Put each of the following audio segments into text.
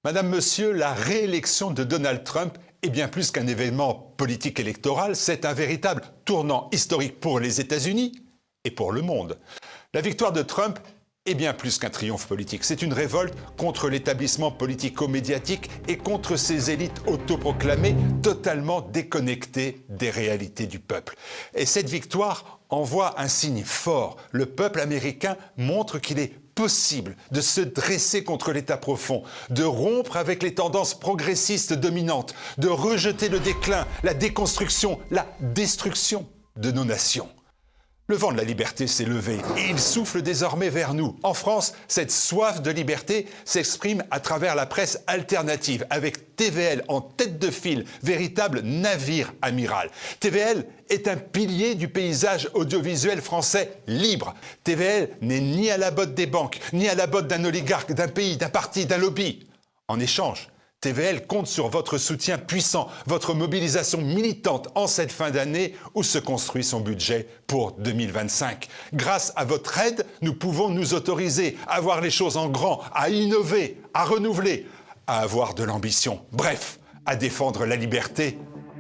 Madame, Monsieur, la réélection de Donald Trump est bien plus qu'un événement politique électoral, c'est un véritable tournant historique pour les États-Unis et pour le monde. La victoire de Trump est bien plus qu'un triomphe politique, c'est une révolte contre l'établissement politico-médiatique et contre ces élites autoproclamées totalement déconnectées des réalités du peuple. Et cette victoire envoie un signe fort. Le peuple américain montre qu'il est possible de se dresser contre l'État profond, de rompre avec les tendances progressistes dominantes, de rejeter le déclin, la déconstruction, la destruction de nos nations. Le vent de la liberté s'est levé et il souffle désormais vers nous. En France, cette soif de liberté s'exprime à travers la presse alternative, avec TVL en tête de file, véritable navire amiral. TVL est un pilier du paysage audiovisuel français libre. TVL n'est ni à la botte des banques, ni à la botte d'un oligarque, d'un pays, d'un parti, d'un lobby. En échange, TVL compte sur votre soutien puissant, votre mobilisation militante en cette fin d'année où se construit son budget pour 2025. Grâce à votre aide, nous pouvons nous autoriser à voir les choses en grand, à innover, à renouveler, à avoir de l'ambition. Bref, à défendre la liberté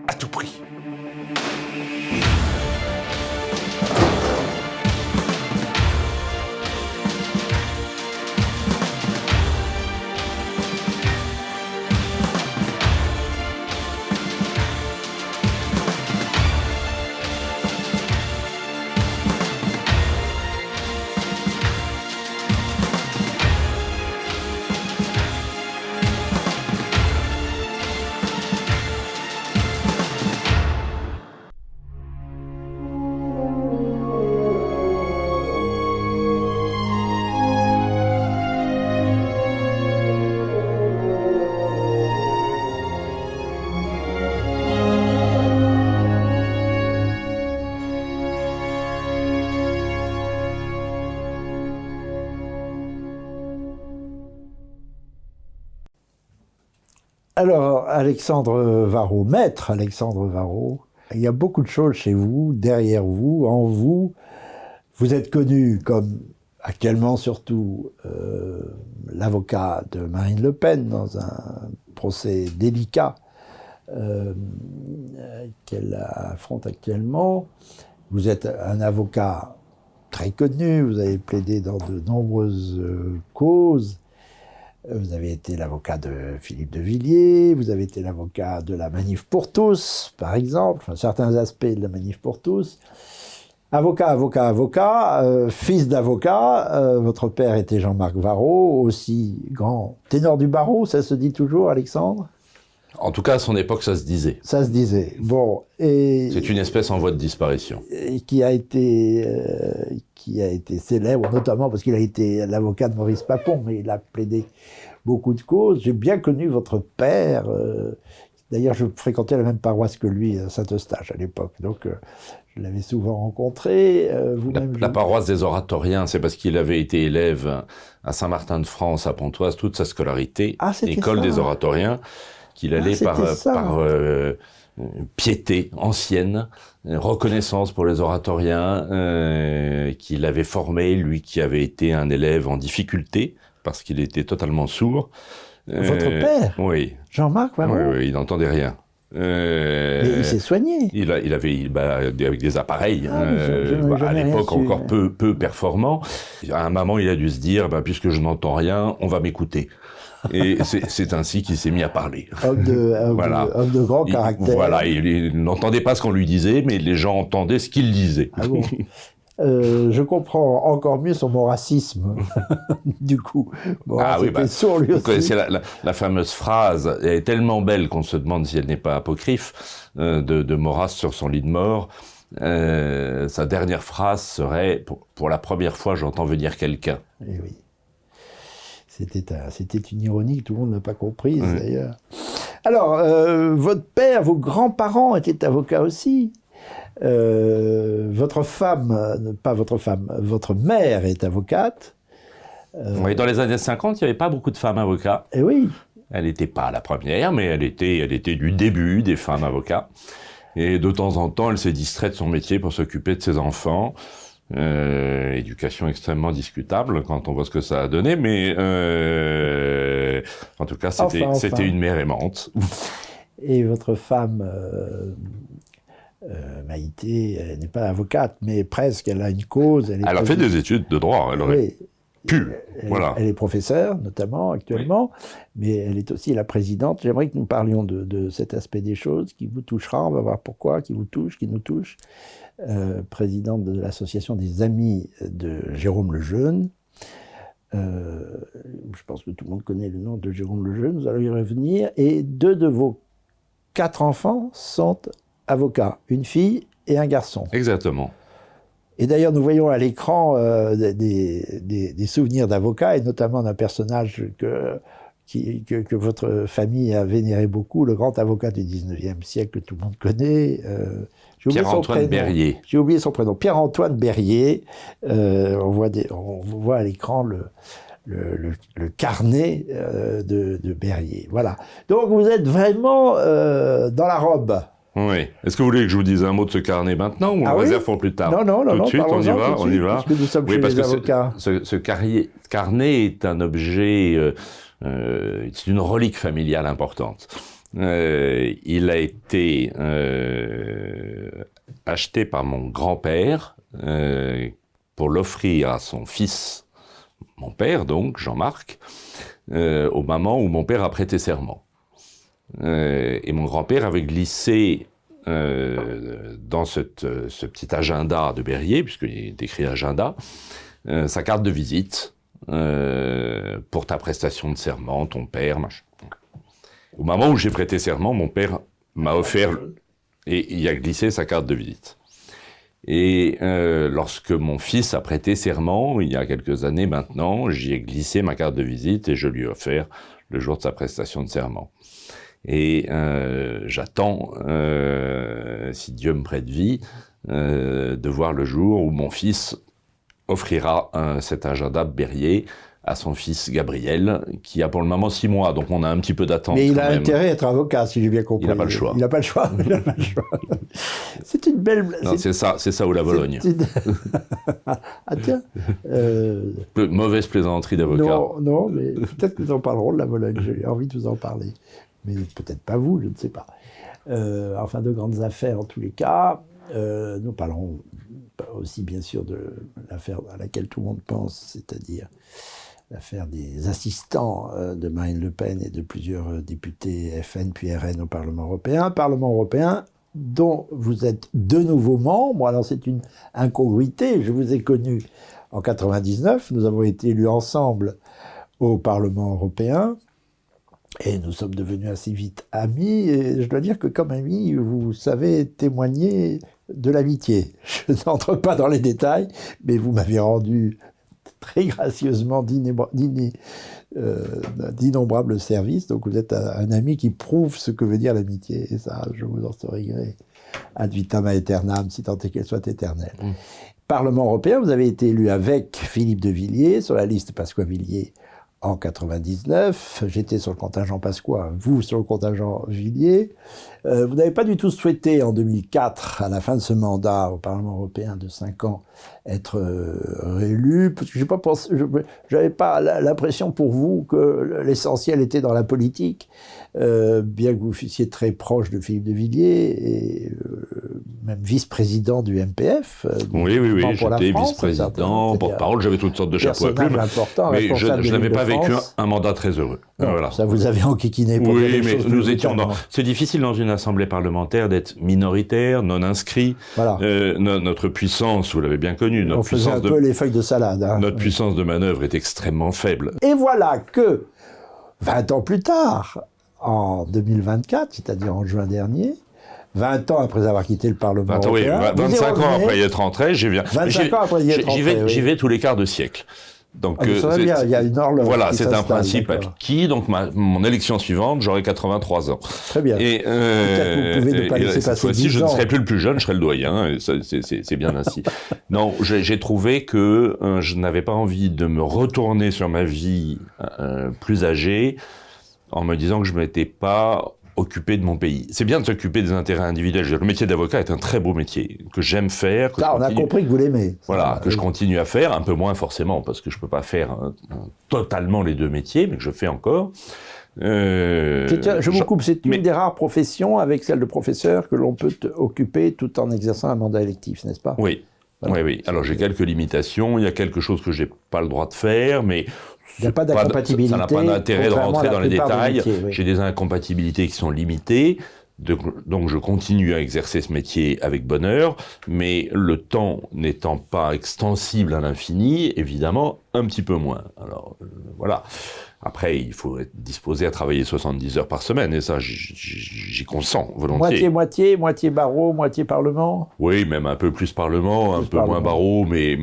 à tout prix. Alors, Alexandre Varrot, maître Alexandre Varrot, il y a beaucoup de choses chez vous, derrière vous, en vous. Vous êtes connu comme, actuellement surtout, l'avocat de Marine Le Pen dans un procès délicat qu'elle affronte actuellement. Vous êtes un avocat très connu, vous avez plaidé dans de nombreuses causes. Vous avez été l'avocat de Philippe de Villiers, vous avez été l'avocat de la Manif pour tous, par exemple, enfin, certains aspects de la Manif pour tous. Avocat, fils d'avocat, votre père était Jean-Marc Varrot, aussi grand ténor du barreau, ça se dit toujours, Alexandre ? En tout cas, à son époque, ça se disait. Ça se disait, bon. Et c'est une espèce en voie de disparition. Et qui a été célèbre, notamment parce qu'il a été l'avocat de Maurice Papon, mais il a plaidé beaucoup de causes. J'ai bien connu votre père. D'ailleurs, je fréquentais la même paroisse que lui, à Saint-Eustache, à l'époque. Donc, je l'avais souvent rencontré. La paroisse des oratoriens, c'est parce qu'il avait été élève à Saint-Martin-de-France, à Pontoise, toute sa scolarité, école des oratoriens, qu'il allait par piété ancienne, reconnaissance pour les oratoriens, qu'il avait formé, lui qui avait été un élève en difficulté, parce qu'il était totalement sourd. Votre père ? Oui. Jean-Marc Varrot ? Oui, il n'entendait rien. Mais il s'est soigné. Il avait avec des appareils, à l'époque encore peu performants. À un moment, il a dû se dire, puisque je n'entends rien, on va m'écouter. Et c'est ainsi qu'il s'est mis à parler. Homme de grand caractère. Voilà, il n'entendait pas ce qu'on lui disait, mais les gens entendaient ce qu'il disait. Ah bon. Je comprends encore mieux son racisme, du coup. Sourd lui aussi. Vous connaissez la fameuse phrase, elle est tellement belle qu'on se demande si elle n'est pas apocryphe, de Maurras sur son lit de mort. Sa dernière phrase serait « Pour la première fois, j'entends venir quelqu'un ». Eh oui. C'était une ironie que tout le monde n'a pas comprise, d'ailleurs. Alors, votre père, vos grands-parents étaient avocats aussi. Votre mère est avocate. Oui, dans les années 50, il n'y avait pas beaucoup de femmes avocats. Eh oui. Elle n'était pas la première, mais elle était du début des femmes avocats. Et de temps en temps, elle s'est distraite de son métier pour s'occuper de ses enfants. Éducation extrêmement discutable quand on voit ce que ça a donné, mais en tout cas, c'était une mère aimante. Et votre femme, Maïté, elle n'est pas avocate, mais presque, elle a une cause. Elle a fait des études de droit, elle aurait pu. Voilà. Elle est professeure, notamment, actuellement, mais elle est aussi la présidente. J'aimerais que nous parlions de cet aspect des choses qui vous touchera, on va voir pourquoi, qui vous touche, qui nous touche. Présidente de l'association des amis de Jérôme Lejeune. Je pense que tout le monde connaît le nom de Jérôme Lejeune, nous allons y revenir. Et 2 de vos 4 enfants sont avocats, une fille et un garçon. Exactement. Et d'ailleurs, nous voyons à l'écran des souvenirs d'avocats, et notamment d'un personnage que votre famille a vénéré beaucoup, le grand avocat du 19e siècle que tout le monde connaît. Pierre-Antoine Berryer. J'ai oublié son prénom. Pierre-Antoine Berryer. On voit à l'écran le carnet de Berryer. Voilà. Donc vous êtes vraiment dans la robe. Oui. Est-ce que vous voulez que je vous dise un mot de ce carnet maintenant ou on réserve pour plus tard? Non. Tout de suite, on y va. Parce que nous sommes chez les avocats. Ce carnet est un objet, c'est une relique familiale importante. Il a été acheté par mon grand-père pour l'offrir à son fils, mon père donc, Jean-Marc, au moment où mon père a prêté serment. Et mon grand-père avait glissé dans ce petit agenda de Berryer, puisqu'il est écrit agenda, sa carte de visite pour ta prestation de serment, ton père, machin. Au moment où j'ai prêté serment, mon père m'a offert et il a glissé sa carte de visite. Et lorsque mon fils a prêté serment, il y a quelques années maintenant, j'y ai glissé ma carte de visite et je lui ai offert le jour de sa prestation de serment. Et j'attends, si Dieu me prête vie, de voir le jour où mon fils offrira cet agenda Berryer à son fils Gabriel, qui a pour le moment 6 mois, donc on a un petit peu d'attente. Mais il a intérêt à être avocat, si j'ai bien compris. Il n'a pas le choix. Il n'a pas le choix. C'est une belle... Non, c'est ça ou la Vologne. Ah tiens. Mauvaise plaisanterie d'avocat. Non, mais peut-être que nous en parlerons de la Vologne. J'ai envie de vous en parler. Mais peut-être pas vous, je ne sais pas. Enfin, de grandes affaires en tous les cas. Nous parlerons aussi, bien sûr, de l'affaire à laquelle tout le monde pense, c'est-à-dire l'affaire des assistants de Marine Le Pen et de plusieurs députés FN puis RN au Parlement européen dont vous êtes de nouveaux membres. Alors c'est une incongruité, je vous ai connu en 99, nous avons été élus ensemble au Parlement européen, et nous sommes devenus assez vite amis, et je dois dire que comme amis, vous savez témoigner de l'amitié. Je n'entre pas dans les détails, mais vous m'avez rendu très gracieusement d'innombrables services. Donc vous êtes un ami qui prouve ce que veut dire l'amitié. Et ça, je vous en serai gré. Ad vitam aeternam, si tant est qu'elle soit éternelle. Parlement européen, vous avez été élu avec Philippe de Villiers, sur la liste Pasqua-Villiers en 99. J'étais sur le contingent Pasqua, vous sur le contingent Villiers. Vous n'avez pas du tout souhaité, en 2004, à la fin de ce mandat au Parlement européen de 5 ans, être réélu, parce que je n'avais pas l'impression pour vous que l'essentiel était dans la politique, bien que vous fussiez très proche de Philippe de Villiers, et même vice-président du MPF. Oui, j'étais vice-président, porte-parole, j'avais toutes sortes de chapeaux à plumes, mais je n'avais pas vécu un mandat très heureux. Non, voilà. Ça vous avez enquiquiné pour oui, mais nous étions dans... C'est difficile dans une assemblée parlementaire d'être minoritaire, non inscrit. Voilà. Notre puissance, vous l'avez bien connu, on faisait un peu les feuilles de salade. Hein. Notre puissance de manœuvre est extrêmement faible. Et voilà que, 20 ans plus tard, en 2024, c'est-à-dire en juin dernier, 20 ans après avoir quitté le Parlement européen... 25 ans après y être rentré, j'y viens. 25 ans après y être rentré, j'y vais tous les quarts de siècle. Donc, il y a une horloge. Voilà, c'est un principe acquis. Donc, mon élection suivante, j'aurai 83 ans. Très bien. Et peut-être vous pouvez ne pas laisser passer 10 ans. Je ne serai plus le plus jeune, je serai le doyen. C'est bien ainsi. Non, j'ai trouvé que je n'avais pas envie de me retourner sur ma vie plus âgée en me disant que je m'étais pas occupé de mon pays. C'est bien de s'occuper des intérêts individuels. Le métier d'avocat est un très beau métier que j'aime faire. Ça, on a compris que vous l'aimez. Voilà, que je continue à faire, un peu moins forcément, parce que je peux pas faire totalement les deux métiers, mais que je fais encore. Je vous coupe, c'est une des rares professions, avec celle de professeur, que l'on peut occuper tout en exerçant un mandat électif, n'est-ce pas? Oui. Voilà. Oui. Alors j'ai quelques limitations, il y a quelque chose que j'ai pas le droit de faire, mais il n'y a pas d'incompatibilité. Ça n'a pas d'intérêt de rentrer dans les détails. J'ai des incompatibilités qui sont limitées. Donc je continue à exercer ce métier avec bonheur, mais le temps n'étant pas extensible à l'infini, évidemment, un petit peu moins. Alors voilà. Après, il faut être disposé à travailler 70 heures par semaine, et ça, j'y consens volontiers. Moitié barreau, moitié parlement? Oui, même un peu plus parlement, un peu moins barreau, mais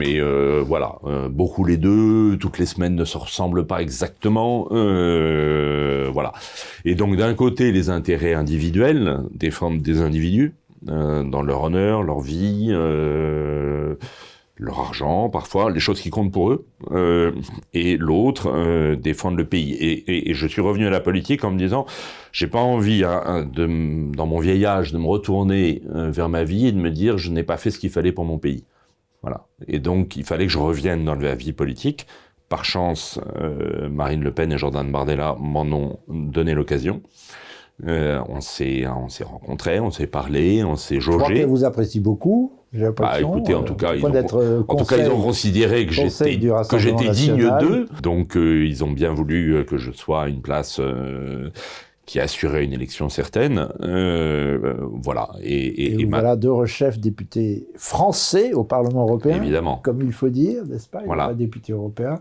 voilà. Beaucoup les deux, toutes les semaines ne se ressemblent pas exactement. Voilà. Et donc, d'un côté, les intérêts individuels, défendre des individus, dans leur honneur, leur vie, leur argent, parfois, les choses qui comptent pour eux, et l'autre, défendre le pays. Et je suis revenu à la politique en me disant, j'ai pas envie, dans mon vieil âge, de me retourner vers ma vie et de me dire, je n'ai pas fait ce qu'il fallait pour mon pays. Voilà. Et donc, il fallait que je revienne dans la vie politique. Par chance, Marine Le Pen et Jordan Bardella m'en ont donné l'occasion. On s'est rencontrés, on s'est parlé, on s'est jaugé. Je crois qu'elle vous apprécie beaucoup. Écoutez, en tout cas, ils ont considéré que j'étais digne d'eux. Donc, ils ont bien voulu que je sois à une place qui assurait une élection certaine. Voilà. Et voilà deux chefs députés français au Parlement européen. Évidemment. Comme il faut dire, n'est-ce pas? Voilà. Pas députés européens.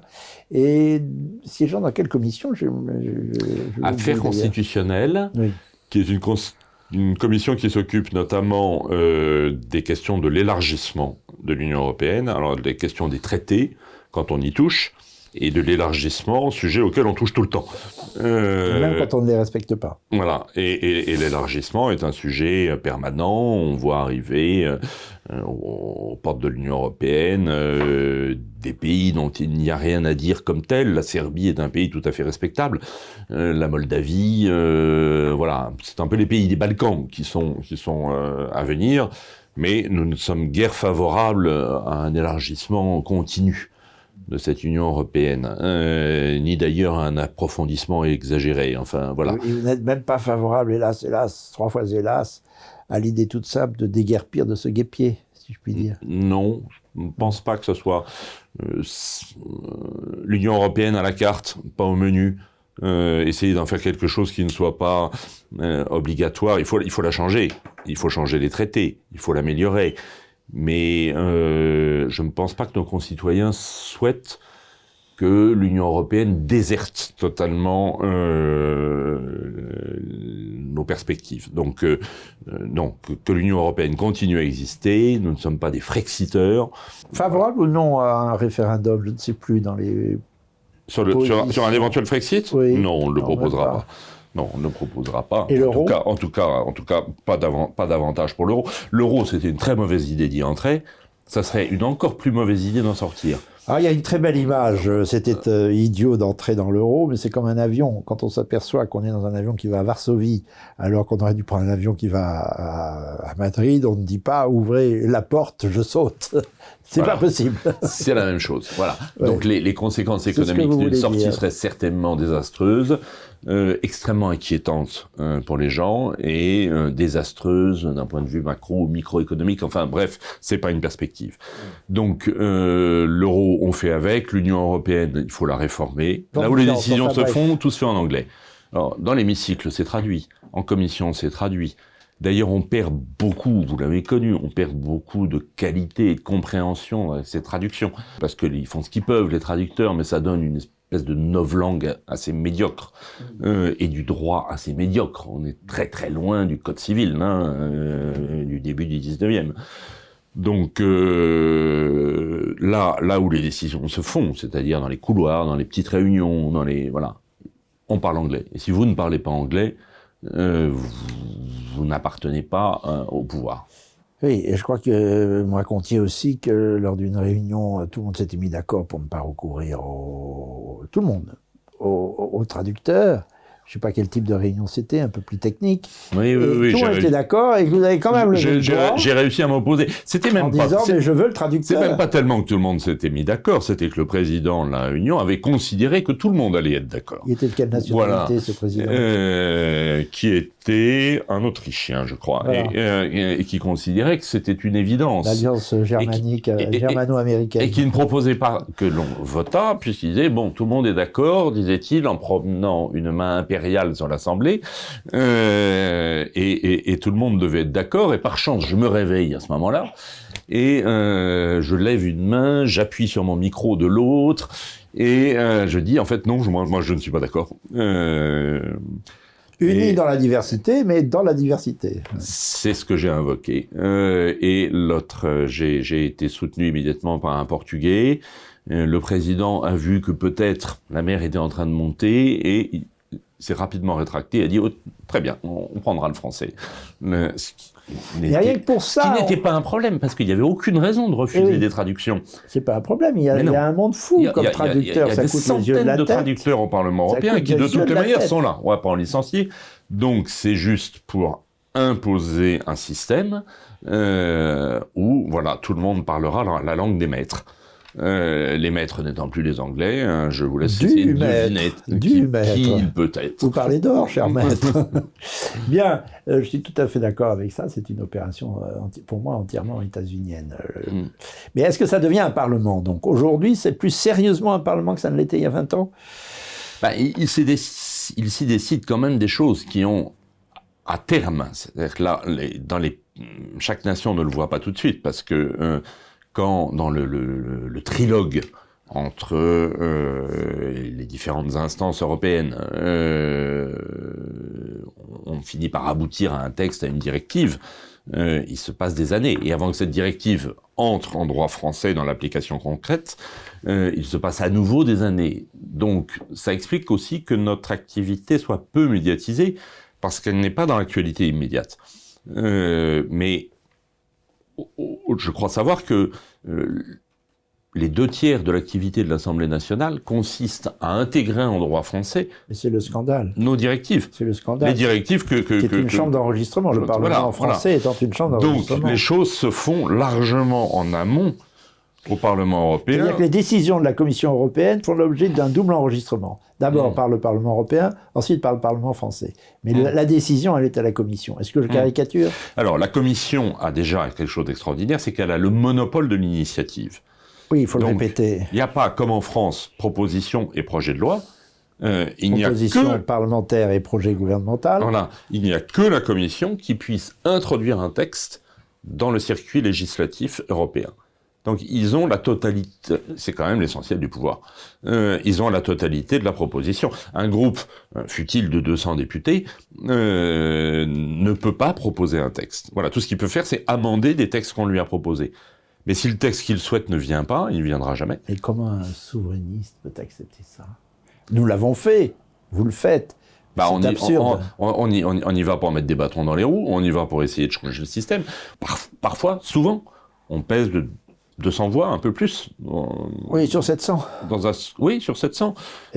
Et siégeant dans quelle commission? Affaires constitutionnelles, oui. Qui est une commission qui s'occupe notamment des questions de l'élargissement de l'Union européenne, alors des questions des traités, quand on y touche, et de l'élargissement, sujet auquel on touche tout le temps. Même quand on ne les respecte pas. Voilà, et l'élargissement est un sujet permanent, on voit arriver aux portes de l'Union européenne des pays dont il n'y a rien à dire comme tel. La Serbie est un pays tout à fait respectable, la Moldavie, voilà, c'est un peu les pays des Balkans qui sont à venir, mais nous ne sommes guère favorables à un élargissement continu de cette Union européenne, ni d'ailleurs à un approfondissement exagéré, enfin voilà. Et vous n'êtes même pas favorable, hélas, 3 fois hélas, à l'idée toute simple de déguerpir de ce guêpier, si je puis dire. Non, je ne pense pas que ce soit l'Union européenne à la carte, pas au menu. Essayer d'en faire quelque chose qui ne soit pas obligatoire, il faut la changer, il faut changer les traités, il faut l'améliorer. Mais je ne pense pas que nos concitoyens souhaitent que l'Union européenne déserte totalement nos perspectives. Donc, non, que l'Union européenne continue à exister, nous ne sommes pas des frexiteurs. Favorable ou non à un référendum, je ne sais plus, dans les... Sur un éventuel Frexit? Oui. Non, on ne le proposera pas. Non, on ne proposera pas. Et l'euro ? En tout cas, pas davantage pour l'euro. L'euro, c'était une très mauvaise idée d'y entrer. Ça serait une encore plus mauvaise idée d'en sortir. Alors, il y a une très belle image. C'était idiot d'entrer dans l'euro, mais c'est comme un avion. Quand on s'aperçoit qu'on est dans un avion qui va à Varsovie, alors qu'on aurait dû prendre un avion qui va à Madrid, on ne dit pas « ouvrez la porte, je saute ». C'est pas possible. C'est la même chose. Voilà. Ouais. Donc les conséquences économiques d'une sortie seraient certainement désastreuses, extrêmement inquiétantes pour les gens et désastreuses d'un point de vue macro ou microéconomique. Enfin bref, c'est pas une perspective. Donc l'euro, on fait avec. L'Union européenne, il faut la réformer. Là où les décisions se font, tout se fait en anglais. Alors dans l'hémicycle, c'est traduit. En commission, c'est traduit. D'ailleurs, on perd beaucoup, vous l'avez connu, on perd beaucoup de qualité et de compréhension avec ces traductions. Parce qu'ils font ce qu'ils peuvent, les traducteurs, mais ça donne une espèce de novlangue assez médiocre. Et du droit assez médiocre. On est très très loin du code civil, du début du 19e. Donc là où les décisions se font, c'est-à-dire dans les couloirs, dans les petites réunions, voilà, on parle anglais. Et si vous ne parlez pas anglais, vous n'appartenez pas au pouvoir. Oui, et je crois que vous me racontiez aussi que lors d'une réunion, tout le monde s'était mis d'accord pour ne pas recourir tout le monde, au traducteur. je ne sais pas quel type de réunion c'était, un peu plus technique. Oui, tout le monde était d'accord et vous avez quand même j'ai réussi à m'opposer. C'était même en disant, mais je veux le traducteur. C'est même pas tellement que tout le monde s'était mis d'accord, c'était que le président de la réunion avait considéré que tout le monde allait être d'accord. Il était de quelle nationalité, ce président? Qui était un Autrichien, je crois, voilà. Et qui considérait que c'était une évidence. L'alliance germanique, germano-américaine. Et qui ne proposait pas que l'on votât, puisqu'il disait, bon, tout le monde est d'accord, disait-il, en promenant une main impériale sur l'Assemblée, et tout le monde devait être d'accord, et par chance, je me réveille à ce moment-là, et je lève une main, j'appuie sur mon micro de l'autre, et je dis, en fait, non, moi je ne suis pas d'accord. Unis dans la diversité, mais dans la diversité. C'est ce que j'ai invoqué. Et l'autre, j'ai été soutenu immédiatement par un Portugais. Le président a vu que peut-être la mer était en train de monter, et il s'est rapidement rétracté et a dit très bien, on prendra le français. Mais rien que pour ça, ce qui n'était pas un problème, parce qu'il n'y avait aucune raison de refuser des traductions. C'est pas un problème, il y a un monde fou comme traducteur, ça coûte les yeux de la tête. Il y a des centaines de traducteurs au Parlement européen qui, de toutes les manières, sont là. On va pas en licencier. Donc, c'est juste pour imposer un système où, voilà, tout le monde parlera la langue des maîtres. Les maîtres n'étant plus les Anglais, je vous laisse essayer de deviner qui il peut être. Vous parlez d'or, cher maître. Bien, je suis tout à fait d'accord avec ça. C'est une opération, pour moi, entièrement états-unienne. Mais est-ce que ça devient un parlement? Donc aujourd'hui, c'est plus sérieusement un parlement que ça ne l'était il y a 20 ans? Il s'y décide quand même des choses qui ont, à terme, c'est-à-dire que là, chaque nation ne le voit pas tout de suite, parce que quand, dans le trilogue entre les différentes instances européennes, on finit par aboutir à un texte, à une directive, il se passe des années. Et avant que cette directive entre en droit français dans l'application concrète, il se passe à nouveau des années. Donc, ça explique aussi que notre activité soit peu médiatisée, parce qu'elle n'est pas dans l'actualité immédiate. Mais je crois savoir que les 2/3 de l'activité de l'Assemblée nationale consistent à intégrer en droit français. Mais c'est le scandale. Nos directives. C'est le scandale. Les directives qui est une chambre d'enregistrement. Le Parlement français étant une chambre d'enregistrement. Donc les choses se font largement en amont au Parlement européen. C'est-à-dire que les décisions de la Commission européenne font l'objet d'un double enregistrement. D'abord par le Parlement européen, ensuite par le Parlement français. Mais la décision, elle est à la Commission. Est-ce que je caricature? Alors, la Commission a déjà quelque chose d'extraordinaire, c'est qu'elle a le monopole de l'initiative. Oui, il faut le répéter. Il n'y a pas, comme en France, proposition et projet de loi. Proposition parlementaire et projet gouvernemental. Voilà. Il n'y a que la Commission qui puisse introduire un texte dans le circuit législatif européen. Donc ils ont la totalité, c'est quand même l'essentiel du pouvoir, ils ont la totalité de la proposition. Un groupe, fût-il de 200 députés, ne peut pas proposer un texte. Voilà, tout ce qu'il peut faire, c'est amender des textes qu'on lui a proposés. Mais si le texte qu'il souhaite ne vient pas, il ne viendra jamais. Et comment un souverainiste peut accepter ça? Nous l'avons fait, vous le faites. C'est absurde. On y va pour mettre des bâtons dans les roues, on y va pour essayer de changer le système. Parfois, souvent, on pèse de 200 voix, un peu plus. Oui, sur 700. Oui, sur 700.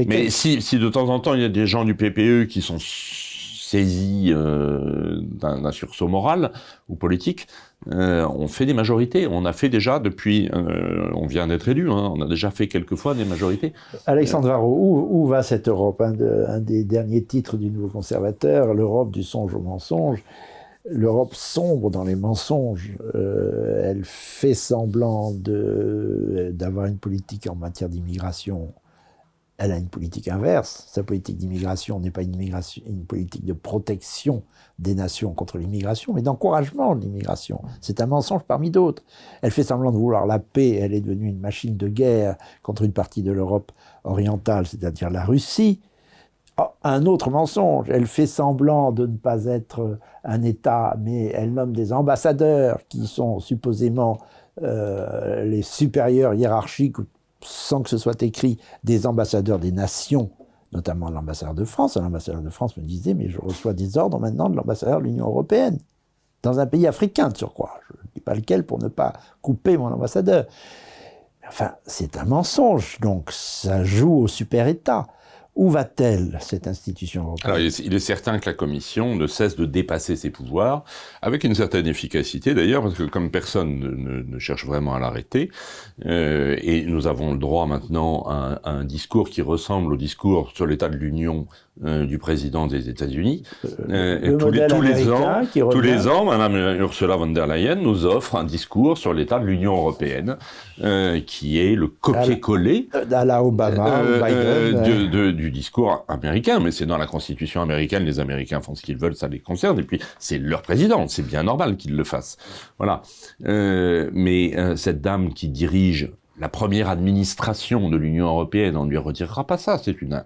Mais si de temps en temps, il y a des gens du PPE qui sont saisis d'un sursaut moral ou politique, on fait des majorités. On a fait déjà depuis... on vient d'être élu, on a déjà fait quelques fois des majorités. Alexandre Varro, où va cette Europe? Un des derniers titres du Nouveau Conservateur, l'Europe du songe au mensonge. L'Europe sombre dans les mensonges. Elle fait semblant d'avoir une politique en matière d'immigration. Elle a une politique inverse. Sa politique d'immigration n'est pas une politique de protection des nations contre l'immigration, mais d'encouragement de l'immigration. C'est un mensonge parmi d'autres. Elle fait semblant de vouloir la paix. Elle est devenue une machine de guerre contre une partie de l'Europe orientale, c'est-à-dire la Russie. Un autre mensonge, elle fait semblant de ne pas être un État, mais elle nomme des ambassadeurs qui sont supposément les supérieurs hiérarchiques, sans que ce soit écrit, des ambassadeurs des nations, notamment l'ambassadeur de France. L'ambassadeur de France me disait, mais je reçois des ordres maintenant de l'ambassadeur de l'Union européenne, dans un pays africain de surcroît. Je ne dis pas lequel pour ne pas couper mon ambassadeur. Enfin, c'est un mensonge, donc ça joue au super-État. Où va-t-elle, cette institution européenne? Alors, il est certain que la Commission ne cesse de dépasser ses pouvoirs, avec une certaine efficacité d'ailleurs, parce que comme personne ne cherche vraiment à l'arrêter, et nous avons le droit maintenant à un discours qui ressemble au discours sur l'état de l'Union du président des États-Unis. Tous les ans, Madame Ursula von der Leyen nous offre un discours sur l'état de l'Union européenne, qui est le copier-coller à la Obama, Biden, du discours américain, mais c'est dans la Constitution américaine, les Américains font ce qu'ils veulent, ça les concerne, et puis c'est leur président, c'est bien normal qu'ils le fassent. Voilà. Mais cette dame qui dirige la première administration de l'Union européenne, on ne lui retirera pas ça, c'est une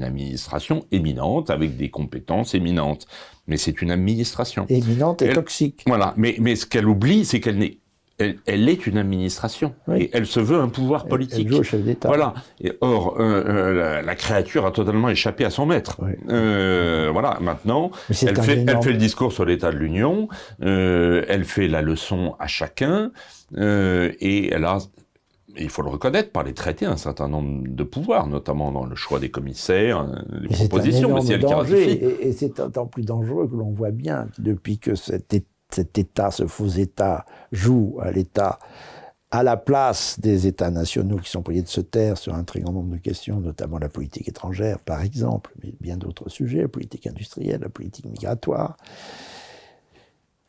administration éminente, avec des compétences éminentes. Mais c'est une administration. Éminente et toxique. Voilà. Mais ce qu'elle oublie, c'est qu'elle n'est... Elle est une administration. Oui. Et elle se veut un pouvoir politique. Elle joue au chef d'État. Voilà. Et or, la créature a totalement échappé à son maître. Oui. Voilà. Maintenant, elle fait le discours sur l'état de l'Union, elle fait la leçon à chacun, et elle a... Il faut le reconnaître, par les traités, un certain nombre de pouvoirs, notamment dans le choix des commissaires, les propositions, mais c'est elle qui ratifie. Et c'est d'autant plus dangereux que l'on voit bien, depuis que cet État, ce faux État, joue à l'État à la place des États nationaux qui sont priés de se taire sur un très grand nombre de questions, notamment la politique étrangère, par exemple, mais bien d'autres sujets, la politique industrielle, la politique migratoire.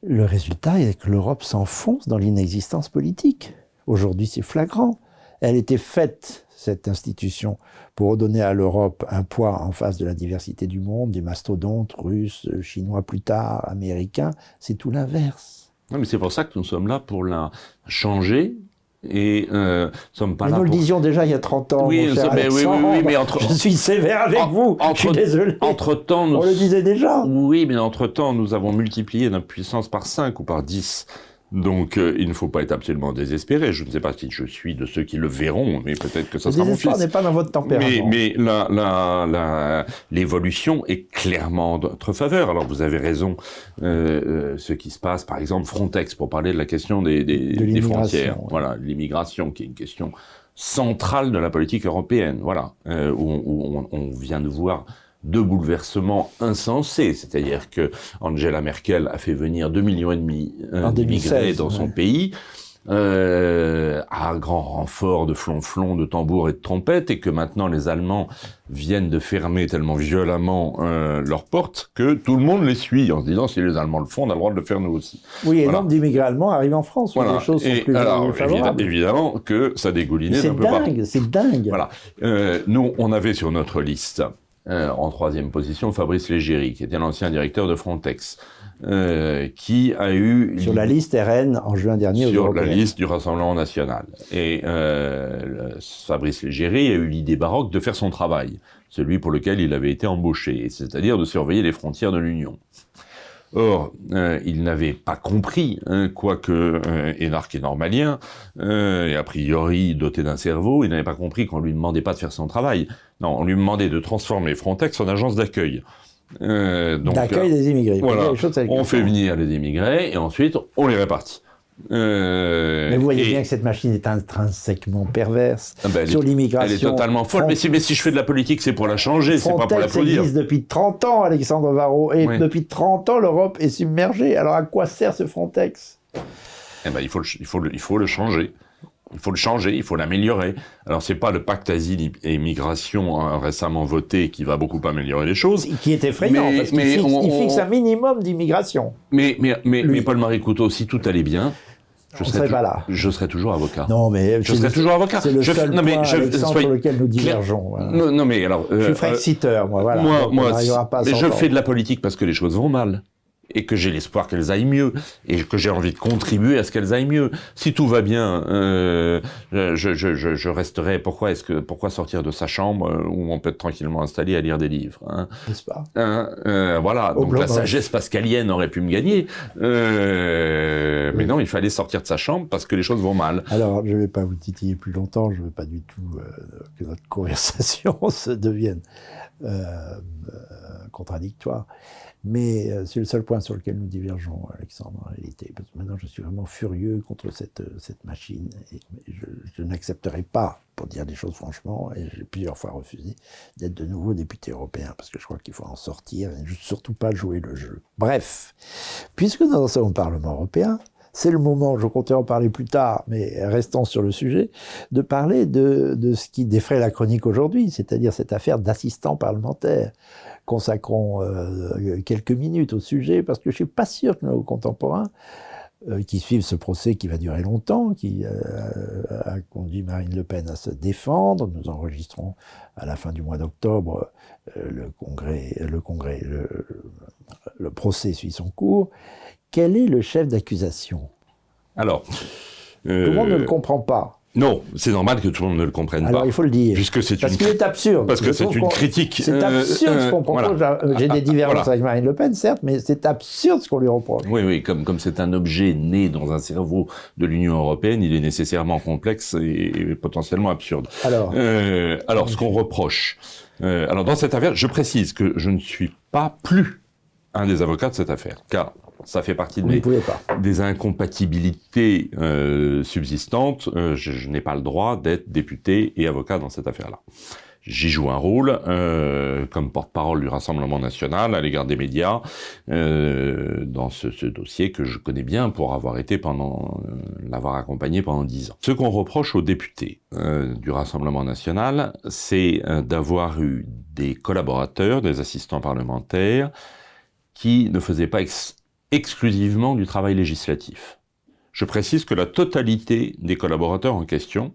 Le résultat est que l'Europe s'enfonce dans l'inexistence politique. Aujourd'hui, c'est flagrant. Elle était faite, cette institution, pour redonner à l'Europe un poids en face de la diversité du monde, des mastodontes russes, chinois plus tard, américains. C'est tout l'inverse. Non, mais c'est pour ça que nous sommes là pour la changer. Et sommes pas mais là nous pour... le disions déjà il y a 30 ans, oui, mon cher Alexandre. Oui, mais je suis sévère avec vous, je suis désolé. Entre-temps, on le disait déjà. Oui, mais entre-temps, nous avons multiplié notre puissance par 5 ou par 10. Donc, il ne faut pas être absolument désespéré. Je ne sais pas si je suis de ceux qui le verront, mais peut-être que ça sera mon fils. Le désespoir n'est pas dans votre tempérament. Mais l'évolution est clairement en notre faveur. Alors, vous avez raison. Ce qui se passe, par exemple, Frontex, pour parler de la question des frontières. Ouais. Voilà, l'immigration, qui est une question centrale de la politique européenne. Voilà, où on vient de voir deux bouleversements insensés, c'est-à-dire que Angela Merkel a fait venir 2,5 millions d'immigrés dans son pays, à grand renfort de flonflons, de tambours et de trompettes, et que maintenant les Allemands viennent de fermer tellement violemment leurs portes que tout le monde les suit, en se disant si les Allemands le font, on a le droit de le faire nous aussi. Oui, et nombre d'immigrés allemands arrivent en France, où les choses sont plus favorables. Évidemment que ça dégoulinait d'un peu partout. C'est dingue. Voilà. Nous, on avait sur notre liste... en troisième position, Fabrice Leggeri, qui était l'ancien directeur de Frontex, qui a eu... Sur la liste RN en juin dernier. Sur la liste du Rassemblement National. Et Fabrice Leggeri a eu l'idée baroque de faire son travail, celui pour lequel il avait été embauché, c'est-à-dire de surveiller les frontières de l'Union. Or, il n'avait pas compris, quoique énarque et normalien, et a priori doté d'un cerveau, il n'avait pas compris qu'on lui demandait pas de faire son travail. Non, on lui demandait de transformer Frontex en agence d'accueil. D'accueil des immigrés. Voilà, on fait venir les immigrés et ensuite on les répartit. Mais vous voyez bien que cette machine est intrinsèquement perverse. Sur l'immigration. Elle est totalement folle. Mais si je fais de la politique, c'est pour la changer, c'est pas pour l'applaudir. Frontex existe depuis 30 ans, Alexandre Varro, et depuis 30 ans, l'Europe est submergée. Alors à quoi sert ce Frontex ? Il faut le changer. Il faut le changer, il faut l'améliorer. Alors, c'est pas le pacte asile et migration récemment voté qui va beaucoup améliorer les choses. Qui est effrayant, parce qu'il fixe un minimum d'immigration. Mais Paul-Marie Couteau, si tout allait bien, je serais toujours avocat. Non, mais je serais toujours avocat. C'est le seul point, Alexandre, sur lequel nous divergeons. Voilà. Non, mais alors... je suis frexiteur, moi, voilà. Je fais de la politique parce que les choses vont mal. Et que j'ai l'espoir qu'elles aillent mieux, et que j'ai envie de contribuer à ce qu'elles aillent mieux. Si tout va bien, je resterai. Pourquoi sortir de sa chambre où on peut être tranquillement installé à lire des livres, hein. N'est-ce pas? Voilà. Donc la sagesse pascalienne aurait pu me gagner, mais non, il fallait sortir de sa chambre parce que les choses vont mal. Alors, je ne vais pas vous titiller plus longtemps. Je ne veux pas du tout que notre conversation se devienne contradictoires. Mais c'est le seul point sur lequel nous divergeons, Alexandre, en réalité. Parce que maintenant, je suis vraiment furieux contre cette machine. Et je n'accepterai pas, pour dire des choses franchement, et j'ai plusieurs fois refusé, d'être de nouveau député européen, parce que je crois qu'il faut en sortir et surtout pas jouer le jeu. Bref, puisque nous en sommes au Parlement européen, c'est le moment, je comptais en parler plus tard, mais restons sur le sujet, de parler de ce qui défraie la chronique aujourd'hui, c'est-à-dire cette affaire d'assistant parlementaire. Consacrons quelques minutes au sujet, parce que je ne suis pas sûr que nos contemporains, qui suivent ce procès qui va durer longtemps, qui a conduit Marine Le Pen à se défendre, nous enregistrons à la fin du mois d'octobre, le procès suit son cours. Quel est le chef d'accusation? Alors, tout le monde ne le comprend pas. Non, c'est normal que tout le monde ne le comprenne pas. Alors il faut le dire. Puisque c'est parce qu'il est absurde. Parce que c'est une critique. C'est absurde ce qu'on propose. Voilà. J'ai des divergences avec Marine Le Pen, certes, mais c'est absurde ce qu'on lui reproche. Oui, comme c'est un objet né dans un cerveau de l'Union européenne, il est nécessairement complexe et potentiellement absurde. Alors ce qu'on reproche. Alors dans cette affaire, je précise que je ne suis pas plus un des avocats de cette affaire, car ça fait partie des incompatibilités subsistantes. Je n'ai pas le droit d'être député et avocat dans cette affaire-là. J'y joue un rôle comme porte-parole du Rassemblement national à l'égard des médias dans ce dossier que je connais bien pour avoir été l'avoir accompagné pendant 10 ans. Ce qu'on reproche aux députés du Rassemblement national, c'est d'avoir eu des collaborateurs, des assistants parlementaires qui ne faisaient pas exclusivement du travail législatif. Je précise que la totalité des collaborateurs en question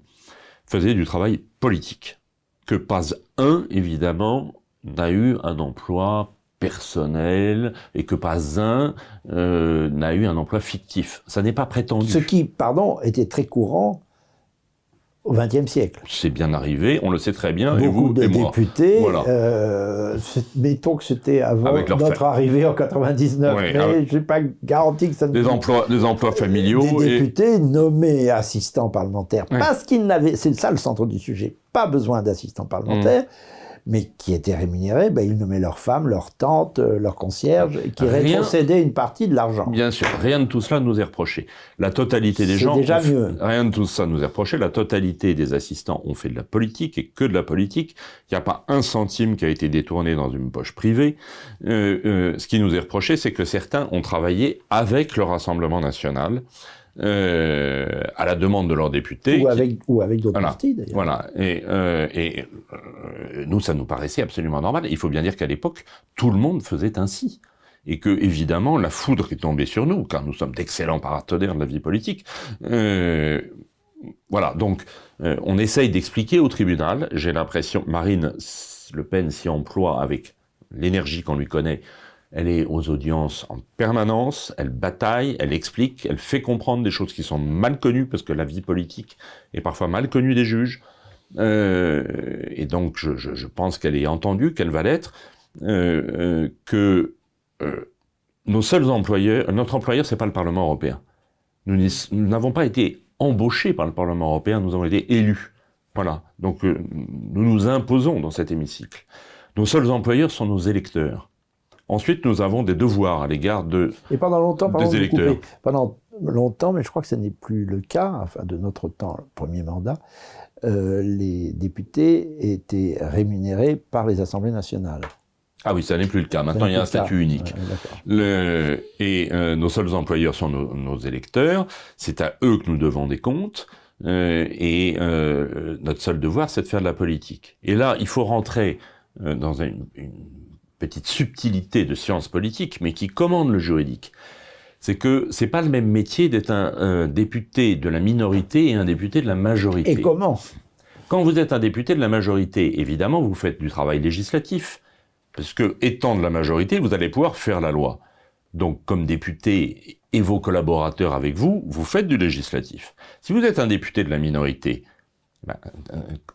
faisaient du travail politique, que pas un, évidemment, n'a eu un emploi personnel et que pas un n'a eu un emploi fictif. Ça n'est pas prétendu. Ce qui, était très courant au XXe siècle. C'est bien arrivé, on le sait très bien. Beaucoup de députés, voilà. Mettons que c'était avant notre arrivée en 99, oui, mais je n'ai pas garanti que ça ne... Des emplois familiaux. Des députés nommés assistants parlementaires, parce qu'ils n'avaient, c'est ça le centre du sujet, pas besoin d'assistants parlementaires, mais qui étaient rémunérés, ils nommaient leurs femmes, leurs tantes, leurs concierges, qui rétrocédaient une partie de l'argent. Bien sûr, rien de tout cela nous est reproché. La totalité des gens... C'est déjà mieux. Rien de tout ça nous est reproché. La totalité des assistants ont fait de la politique, et que de la politique. Il n'y a pas un centime qui a été détourné dans une poche privée. Ce qui nous est reproché, c'est que certains ont travaillé avec le Rassemblement national, à la demande de leurs députés. Ou avec d'autres partis, d'ailleurs. Voilà. Et nous, ça nous paraissait absolument normal. Il faut bien dire qu'à l'époque, tout le monde faisait ainsi. Et que, évidemment, la foudre est tombée sur nous, car nous sommes d'excellents partenaires de la vie politique. Voilà. Donc, on essaye d'expliquer au tribunal. J'ai l'impression, Marine Le Pen s'y emploie avec l'énergie qu'on lui connaît. Elle est aux audiences en permanence, elle bataille, elle explique, elle fait comprendre des choses qui sont mal connues, parce que la vie politique est parfois mal connue des juges. Et donc, je pense qu'elle est entendue, qu'elle va l'être, que nos seuls employeurs, notre employeur, c'est pas le Parlement européen. Nous n'avons pas été embauchés par le Parlement européen, nous avons été élus. Voilà. Donc, nous nous imposons dans cet hémicycle. Nos seuls employeurs sont nos électeurs. Ensuite, nous avons des devoirs à l'égard des électeurs. Pendant longtemps, mais je crois que ce n'est plus le cas, enfin de notre temps, le premier mandat, les députés étaient rémunérés par les assemblées nationales. Ah oui, ça n'est plus le cas. Maintenant, il y a un statut unique. Nos seuls employeurs sont nos électeurs. C'est à eux que nous devons des comptes. Notre seul devoir, c'est de faire de la politique. Et là, il faut rentrer dans une petite subtilité de science politique, mais qui commande le juridique. C'est que c'est pas le même métier d'être un député de la minorité et un député de la majorité. Et comment ? Quand vous êtes un député de la majorité, évidemment, vous faites du travail législatif, parce que, étant de la majorité, vous allez pouvoir faire la loi. Donc, comme député et vos collaborateurs avec vous, vous faites du législatif. Si vous êtes un député de la minorité,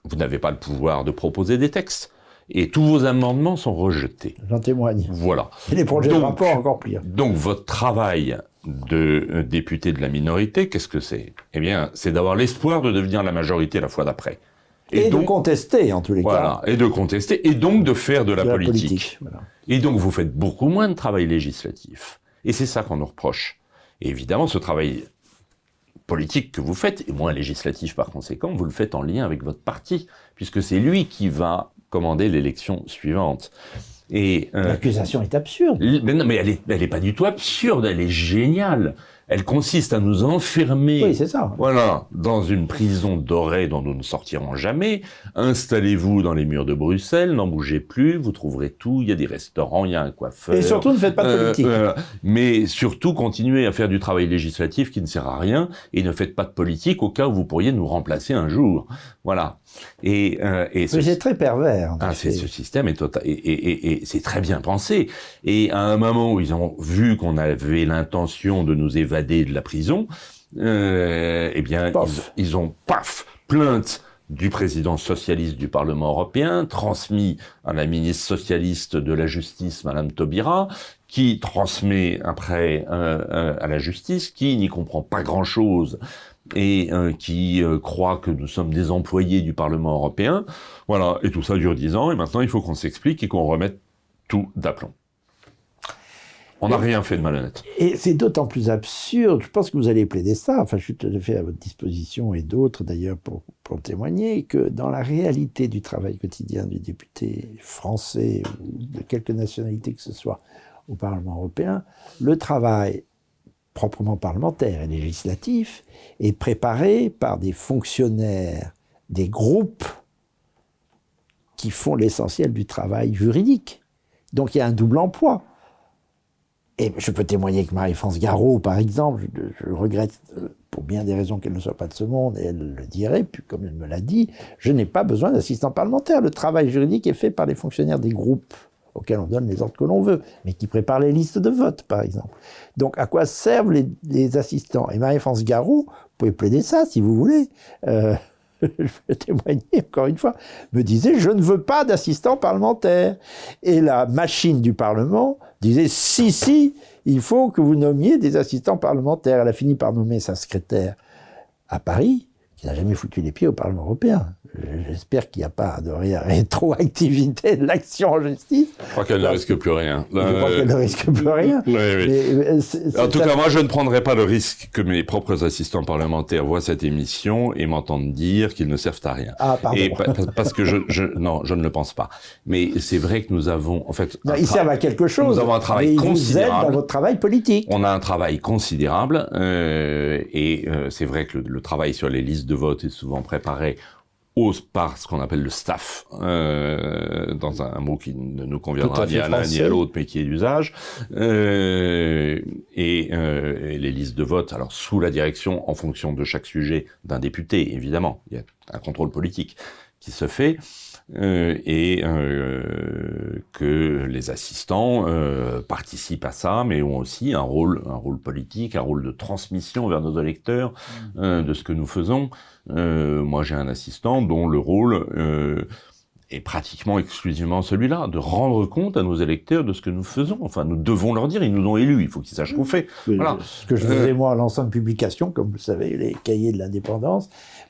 vous n'avez pas le pouvoir de proposer des textes. Et tous vos amendements sont rejetés. J'en témoigne. Voilà. Et les projets de rapport encore pire. Donc votre travail de député de la minorité, qu'est-ce que c'est ? Eh bien, c'est d'avoir l'espoir de devenir la majorité la fois d'après. Et donc, de contester, en tous les cas. Et de contester, et donc de faire de la politique. Voilà. Et donc vous faites beaucoup moins de travail législatif. Et c'est ça qu'on nous reproche. Et évidemment, ce travail politique que vous faites, et moins législatif par conséquent, vous le faites en lien avec votre parti, puisque c'est lui qui va commander l'élection suivante. Et l'accusation est absurde. Mais non, mais elle est pas du tout absurde, elle est géniale. Elle consiste à nous enfermer, oui, c'est ça. Voilà, dans une prison dorée dont nous ne sortirons jamais. Installez-vous dans les murs de Bruxelles, n'en bougez plus, vous trouverez tout. Il y a des restaurants, il y a un coiffeur. Et surtout, ne faites pas de politique. Mais surtout, continuez à faire du travail législatif qui ne sert à rien, et ne faites pas de politique au cas où vous pourriez nous remplacer un jour. Voilà. Et c'est très pervers. Ce système est total, et c'est très bien pensé. Et à un moment où ils ont vu qu'on avait l'intention de nous évader de la prison, eh bien, ils ont plainte du président socialiste du Parlement européen, transmis à la ministre socialiste de la Justice, Madame Taubira, qui transmet après à la justice, qui n'y comprend pas grand-chose et qui croit que nous sommes des employés du Parlement européen. Voilà, et tout ça dure 10 ans, et maintenant il faut qu'on s'explique et qu'on remette tout d'aplomb. On n'a rien fait de malhonnête. Et c'est d'autant plus absurde, je pense que vous allez plaider ça, enfin je suis tout à fait à votre disposition, et d'autres d'ailleurs pour témoigner, que dans la réalité du travail quotidien du député français ou de quelque nationalité que ce soit au Parlement européen, le travail proprement parlementaire et législatif est préparé par des fonctionnaires, des groupes qui font l'essentiel du travail juridique. Donc il y a un double emploi. Et je peux témoigner que Marie-France Garot, par exemple, je regrette pour bien des raisons qu'elle ne soit pas de ce monde, et elle le dirait, puis comme elle me l'a dit, je n'ai pas besoin d'assistant parlementaire. Le travail juridique est fait par les fonctionnaires des groupes auxquels on donne les ordres que l'on veut, mais qui préparent les listes de vote, par exemple. Donc à quoi servent les assistants? Et Marie-France Garot, vous pouvez plaider ça si vous voulez, je peux témoigner encore une fois, me disait « je ne veux pas d'assistant parlementaire ». Et la machine du Parlement disait « si, il faut que vous nommiez des assistants parlementaires ». Elle a fini par nommer sa secrétaire à Paris, qui n'a jamais foutu les pieds au Parlement européen. J'espère qu'il n'y a pas de rétroactivité de l'action en justice. Je crois qu'elle ne risque plus rien. Je crois qu'elle ne risque plus rien. Oui. En tout cas, moi, je ne prendrai pas le risque que mes propres assistants parlementaires voient cette émission et m'entendent dire qu'ils ne servent à rien. Ah, pardon. Et parce que non, je ne le pense pas. Mais c'est vrai que nous avons, en fait... Non, ils servent à quelque chose. Nous avons un travail considérable. Ils vous aident dans votre travail politique. On a un travail considérable. C'est vrai que le travail sur les listes de vote est souvent préparé par ce qu'on appelle le staff, dans un mot qui ne nous conviendra ni à l'un ni à l'autre, mais qui est d'usage, et les listes de vote, alors sous la direction, en fonction de chaque sujet, d'un député, évidemment, il y a un contrôle politique qui se fait, que les assistants participent à ça, mais ont aussi un rôle politique, un rôle de transmission vers nos électeurs de ce que nous faisons. Moi, j'ai un assistant dont le rôle est pratiquement exclusivement celui-là, de rendre compte à nos électeurs de ce que nous faisons. Enfin, nous devons leur dire, ils nous ont élus, il faut qu'ils sachent qu'on fait. Voilà. Ce que je faisais, moi, à l'ensemble publication, comme vous savez, les cahiers de l'indépendance,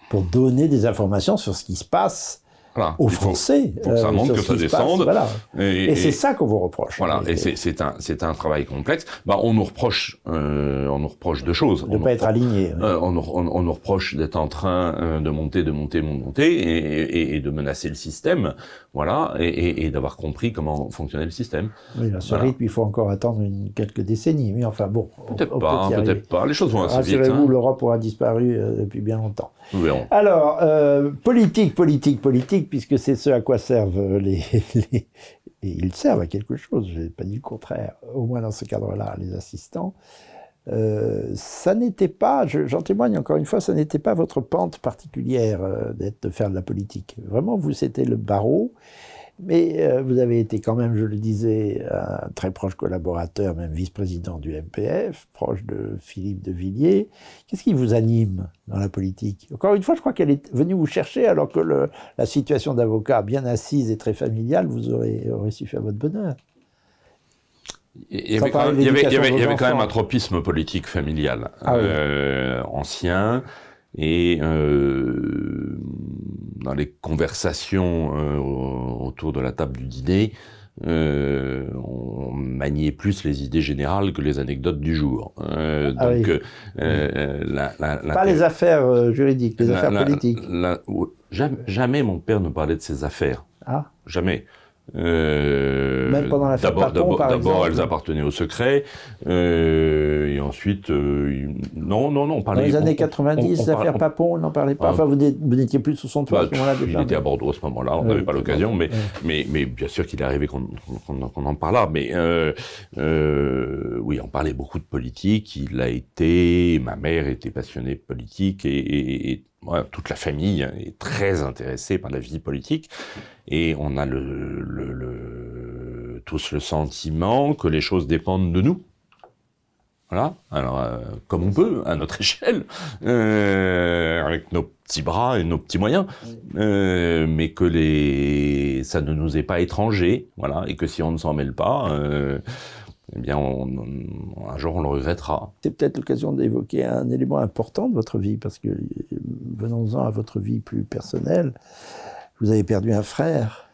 pour donner des informations sur ce qui se passe aux Français. Faut que ça monte, que ça descende. Voilà. Et c'est ça qu'on vous reproche. Voilà. Et c'est un travail complexe. On nous reproche deux choses. De ne pas être aligné. On nous reproche d'être en train de monter et de menacer le système. Voilà. Et d'avoir compris comment fonctionnait le système. Oui, à ce rythme, il faut encore attendre quelques décennies. Mais enfin bon. Peut-être pas. Les choses vont assez vite. Rassurez-vous, l'Europe aura disparu depuis bien longtemps. Nous verrons. Alors, politique, puisque c'est ce à quoi servent et ils servent à quelque chose, je n'ai pas dit le contraire, au moins dans ce cadre-là, les assistants. Ça n'était pas, j'en témoigne encore une fois, ça n'était pas votre pente particulière de faire de la politique. Vraiment, vous, c'était le barreau. Mais vous avez été quand même, je le disais, un très proche collaborateur, même vice-président du MPF, proche de Philippe de Villiers. Qu'est-ce qui vous anime dans la politique? Encore une fois, je crois qu'elle est venue vous chercher, alors que la situation d'avocat bien assise et très familiale, vous aurez su faire votre bonheur. Il y avait quand même un tropisme politique familial les conversations autour de la table du dîner, on maniait plus les idées générales que les anecdotes du jour. Pas les affaires juridiques, les affaires politiques. Jamais mon père ne parlait de ses affaires. Ah. Jamais. Même pendant l'affaire Papon, par exemple. D'abord, elles appartenaient au secret, et ensuite, non, on parlait... Dans les années 90, l'affaire Papon, on n'en parlait pas. Enfin, vous n'étiez plus sous son toit à ce moment-là déjà. Il était à Bordeaux à ce moment-là, on n'avait pas l'occasion, mais bien sûr qu'il est arrivé qu'on en parlât. Mais oui, on parlait beaucoup de politique. Ma mère était passionnée de politique et toute la famille est très intéressée par la vie politique. Et on a tous le sentiment que les choses dépendent de nous. Voilà. Alors, comme on peut, à notre échelle, avec nos petits bras et nos petits moyens, mais que ça ne nous est pas étranger, voilà, et que si on ne s'en mêle pas, eh bien, un jour, on le regrettera. C'est peut-être l'occasion d'évoquer un élément important de votre vie, parce que, venons-en à votre vie plus personnelle, vous avez perdu un frère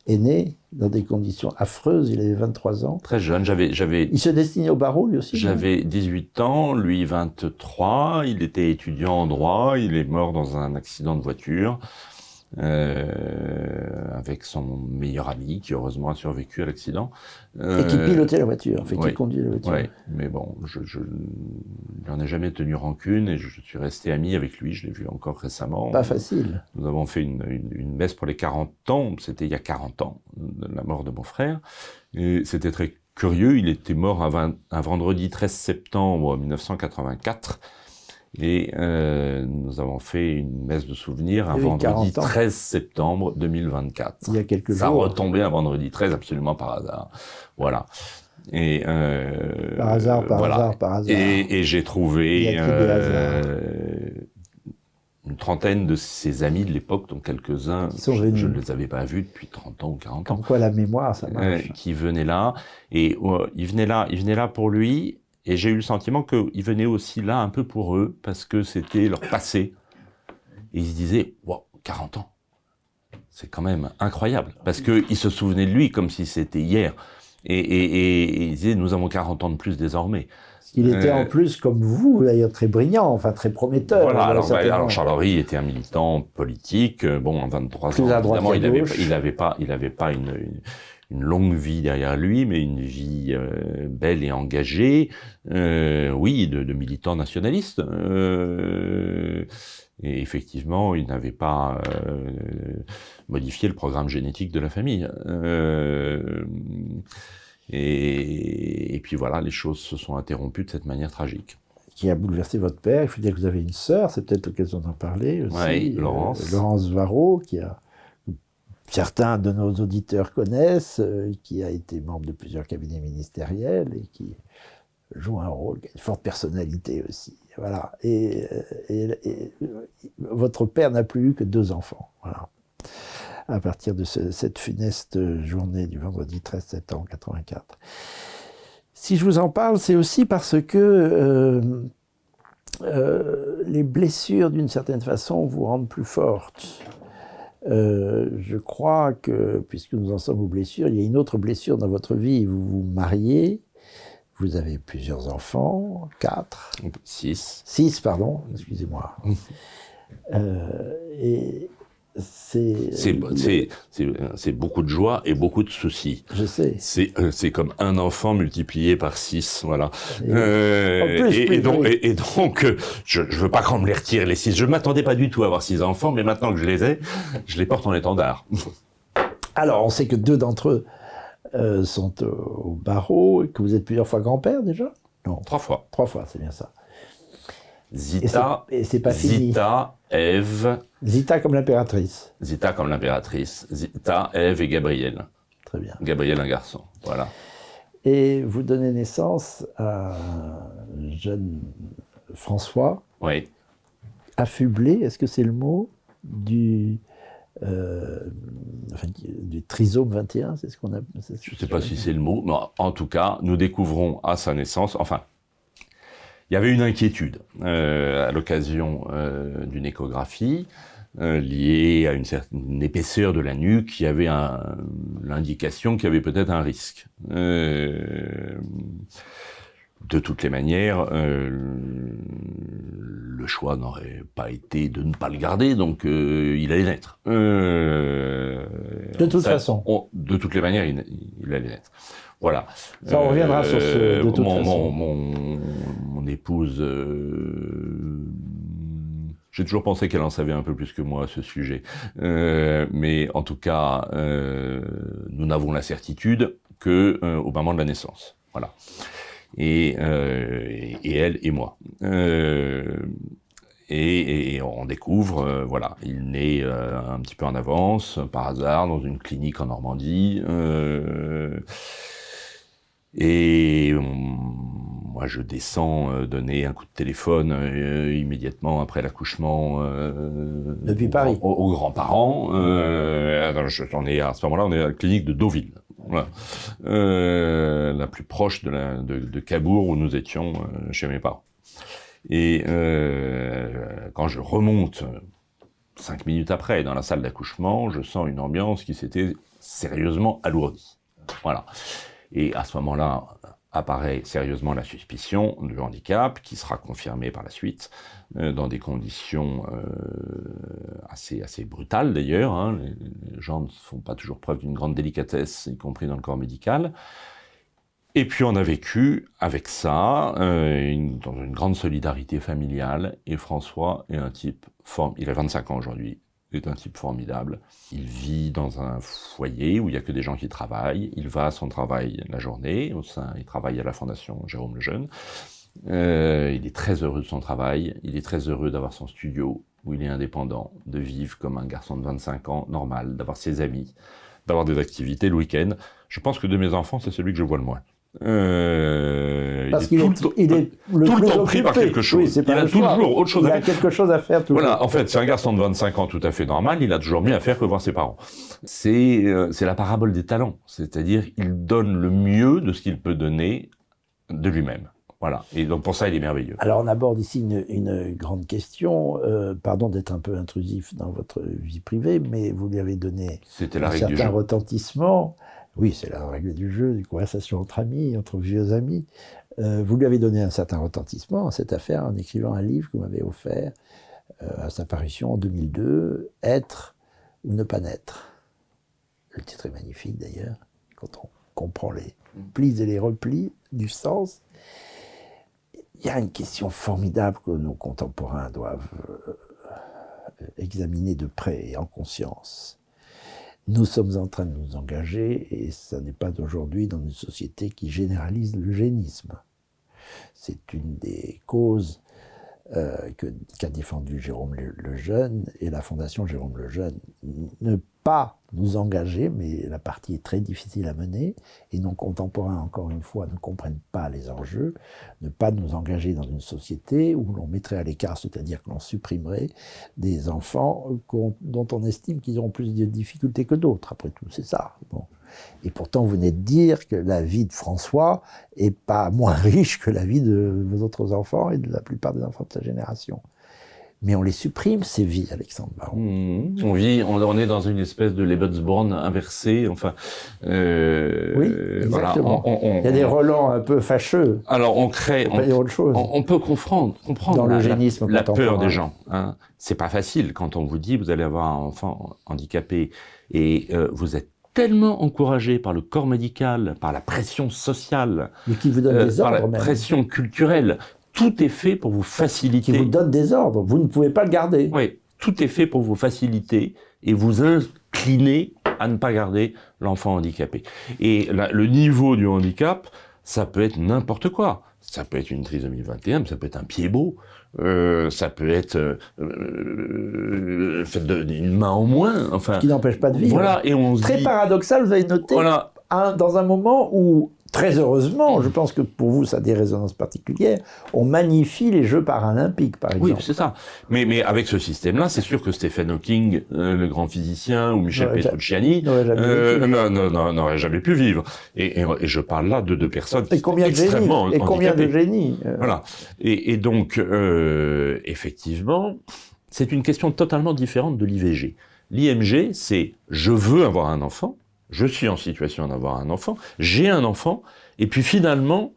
aîné, dans des conditions affreuses, il avait 23 ans. Très jeune, Il se destinait au barreau, lui aussi? J'avais 18 ans, lui 23, il était étudiant en droit, il est mort dans un accident de voiture, avec son meilleur ami, qui heureusement a survécu à l'accident. Et qui pilotait la voiture, qui conduisait la voiture. Oui, mais bon, je n'en ai jamais tenu rancune et je suis resté ami avec lui, je l'ai vu encore récemment. Pas facile. Nous avons fait une messe pour les 40 ans, c'était il y a 40 ans, de la mort de mon frère, et c'était très curieux, il était mort un vendredi 13 septembre 1984, et nous avons fait une messe de souvenir un vendredi 13 septembre 2024. Il y a quelques jours. Ça retombait un vendredi 13 absolument par hasard. Voilà. Et par hasard. Et j'ai trouvé une trentaine de ses amis de l'époque, dont quelques-uns, je ne les avais pas vus depuis 30 ans ou 40 ans. Comme quoi la mémoire, ça marche. Qui venaient là. Et ils venaient là pour lui. Et j'ai eu le sentiment qu'ils venaient aussi là un peu pour eux, parce que c'était leur passé. Et ils se disaient, wow, 40 ans, c'est quand même incroyable. Parce qu'ils se souvenaient de lui comme si c'était hier. Et ils disaient, nous avons 40 ans de plus désormais. Il était en plus, comme vous, d'ailleurs très brillant, enfin très prometteur. Voilà, alors Charles-Henri était un militant politique, bon, à 23 ans, évidemment, il n'avait pas une longue vie derrière lui, mais une vie belle et engagée, oui, de militant nationaliste. Et effectivement, il n'avait pas modifié le programme génétique de la famille. Et puis voilà, les choses se sont interrompues de cette manière tragique. Qui a bouleversé votre père. Il faut dire que vous avez une sœur, c'est peut-être l'occasion d'en parler aussi. Oui, Laurence. Laurence Varro, certains de nos auditeurs connaissent, qui a été membre de plusieurs cabinets ministériels et qui joue un rôle, qui a une forte personnalité aussi. Voilà. Et votre père n'a plus eu que 2 enfants. Voilà. À partir de cette funeste journée du vendredi 13 septembre 84. Si je vous en parle, c'est aussi parce que les blessures, d'une certaine façon, vous rendent plus fortes. Je crois que, puisque nous en sommes aux blessures, il y a une autre blessure dans votre vie. Vous vous mariez, vous avez plusieurs enfants, 4. 6. 6, pardon, excusez-moi. Et c'est beaucoup de joie et beaucoup de soucis. Je sais. C'est comme un enfant multiplié par 6, voilà. Et donc, je veux pas qu'on me les retire les 6. Je m'attendais pas du tout à avoir 6 enfants, mais maintenant que je les ai, je les porte en étendard. Alors, on sait que 2 d'entre eux sont au barreau, et que vous êtes plusieurs fois grand-père déjà? Non. 3 fois. 3 fois, c'est bien ça. Zita, et c'est pas fini. Zita, Ève. Zita comme l'impératrice. Zita comme l'impératrice. Zita, Ève et Gabriel. Très bien. Gabriel, un garçon. Voilà. Et vous donnez naissance à un jeune François. Oui. Affublé, est-ce que c'est le mot du trisome 21, c'est ce qu'on a. Je ne sais pas si c'est le mot, mais en tout cas, nous découvrons à sa naissance, enfin, il y avait une inquiétude à l'occasion d'une échographie. liée à une certaine épaisseur de la nuque qui avait l'indication qu'il y avait peut-être un risque. De toutes les manières, le choix n'aurait pas été de ne pas le garder, donc il allait naître. De toute façon. De toutes les manières, il allait naître. Voilà. Ça, on reviendra sur ce, de toute façon. Mon épouse, j'ai toujours pensé qu'elle en savait un peu plus que moi à ce sujet. Mais en tout cas, nous n'avons la certitude qu'au moment de la naissance. Voilà. Et elle et moi. Et on découvre, voilà, il naît un petit peu en avance, par hasard, dans une clinique en Normandie. Moi, je descends donner un coup de téléphone immédiatement après l'accouchement depuis Paris aux grands-parents. À ce moment-là, on est à la clinique de Deauville. Voilà. La plus proche de Cabourg où nous étions chez mes parents. Et quand je remonte 5 minutes après dans la salle d'accouchement, je sens une ambiance qui s'était sérieusement alourdie. Voilà. Et à ce moment-là apparaît sérieusement la suspicion de handicap qui sera confirmée par la suite dans des conditions assez brutales d'ailleurs. Hein. Les gens ne font pas toujours preuve d'une grande délicatesse, y compris dans le corps médical. Et puis on a vécu avec ça, dans une grande solidarité familiale, et François est un type il a 25 ans aujourd'hui, est un type formidable. Il vit dans un foyer où il n'y a que des gens qui travaillent, il va à son travail la journée, il travaille à la Fondation Jérôme Lejeune, il est très heureux de son travail, il est très heureux d'avoir son studio, où il est indépendant, de vivre comme un garçon de 25 ans, normal, d'avoir ses amis, d'avoir des activités le week-end. Je pense que de mes enfants, c'est celui que je vois le moins. Parce qu'il est tout le temps pris par quelque chose. Oui, il a toujours autre chose à faire. Il a quelque chose à faire toujours. Voilà, en fait, c'est un garçon de 25 ans tout à fait normal, il a toujours mieux à faire que voir ses parents. C'est la parabole des talents, c'est-à-dire il donne le mieux de ce qu'il peut donner de lui-même. Voilà, et donc pour ça, il est merveilleux. Alors on aborde ici une grande question, pardon d'être un peu intrusif dans votre vie privée, mais vous lui avez donné un certain retentissement. Oui, c'est la règle du jeu, des conversations entre amis, entre vieux amis. Vous lui avez donné un certain retentissement à cette affaire en écrivant un livre que vous m'avez offert à sa parution en 2002, « Être ou ne pas naître ». Le titre est magnifique d'ailleurs, quand on comprend les plis et les replis du sens. Il y a une question formidable que nos contemporains doivent examiner de près et en conscience. Nous sommes en train de nous engager, et ça n'est pas d'aujourd'hui, dans une société qui généralise l'eugénisme. C'est une des causes qu'a défendu Jérôme Lejeune et la Fondation Jérôme Lejeune. Ne pas nous engager, mais la partie est très difficile à mener, et nos contemporains, encore une fois, ne comprennent pas les enjeux. Ne pas nous engager dans une société où l'on mettrait à l'écart, c'est-à-dire que l'on supprimerait des enfants dont on estime qu'ils auront plus de difficultés que d'autres, après tout, c'est ça. Bon. Et pourtant, vous venez de dire que la vie de François est pas moins riche que la vie de vos autres enfants et de la plupart des enfants de sa génération. Mais on les supprime, ces vies, Alexandre Baron. On est dans une espèce de Lebensborn inversé, enfin... oui, exactement. Voilà, il y a des relents un peu fâcheux. Alors on crée... On peut comprendre dans l'eugénisme la peur des gens. Hein. C'est pas facile quand on vous dit vous allez avoir un enfant handicapé et vous êtes tellement encouragé par le corps médical, par la pression sociale, mais qui vous donne des ordres, par la pression culturelle. Tout est fait pour vous faciliter. Qui vous donne des ordres, vous ne pouvez pas le garder. Oui, tout est fait pour vous faciliter et vous incliner à ne pas garder l'enfant handicapé. Et le niveau du handicap, ça peut être n'importe quoi. Ça peut être une trisomie 21, ça peut être un pied beau, ça peut être une main en moins. Enfin, ce qui n'empêche pas de vivre. Voilà, et on se très dit, paradoxal, vous avez noté, voilà. Dans un moment où, très heureusement, je pense que pour vous ça a des résonances particulières, on magnifie les Jeux paralympiques, par exemple. Oui, c'est ça. Mais avec ce système-là, c'est sûr que Stephen Hawking, le grand physicien, ou Michel Petrucciani, n'aurait jamais pu vivre. Et je parle là de deux personnes extrêmement handicapées. Et combien de génies Voilà. Et donc, effectivement, c'est une question totalement différente de l'IVG. L'IMG, c'est « je veux avoir un enfant », je suis en situation d'avoir un enfant, j'ai un enfant, et puis finalement,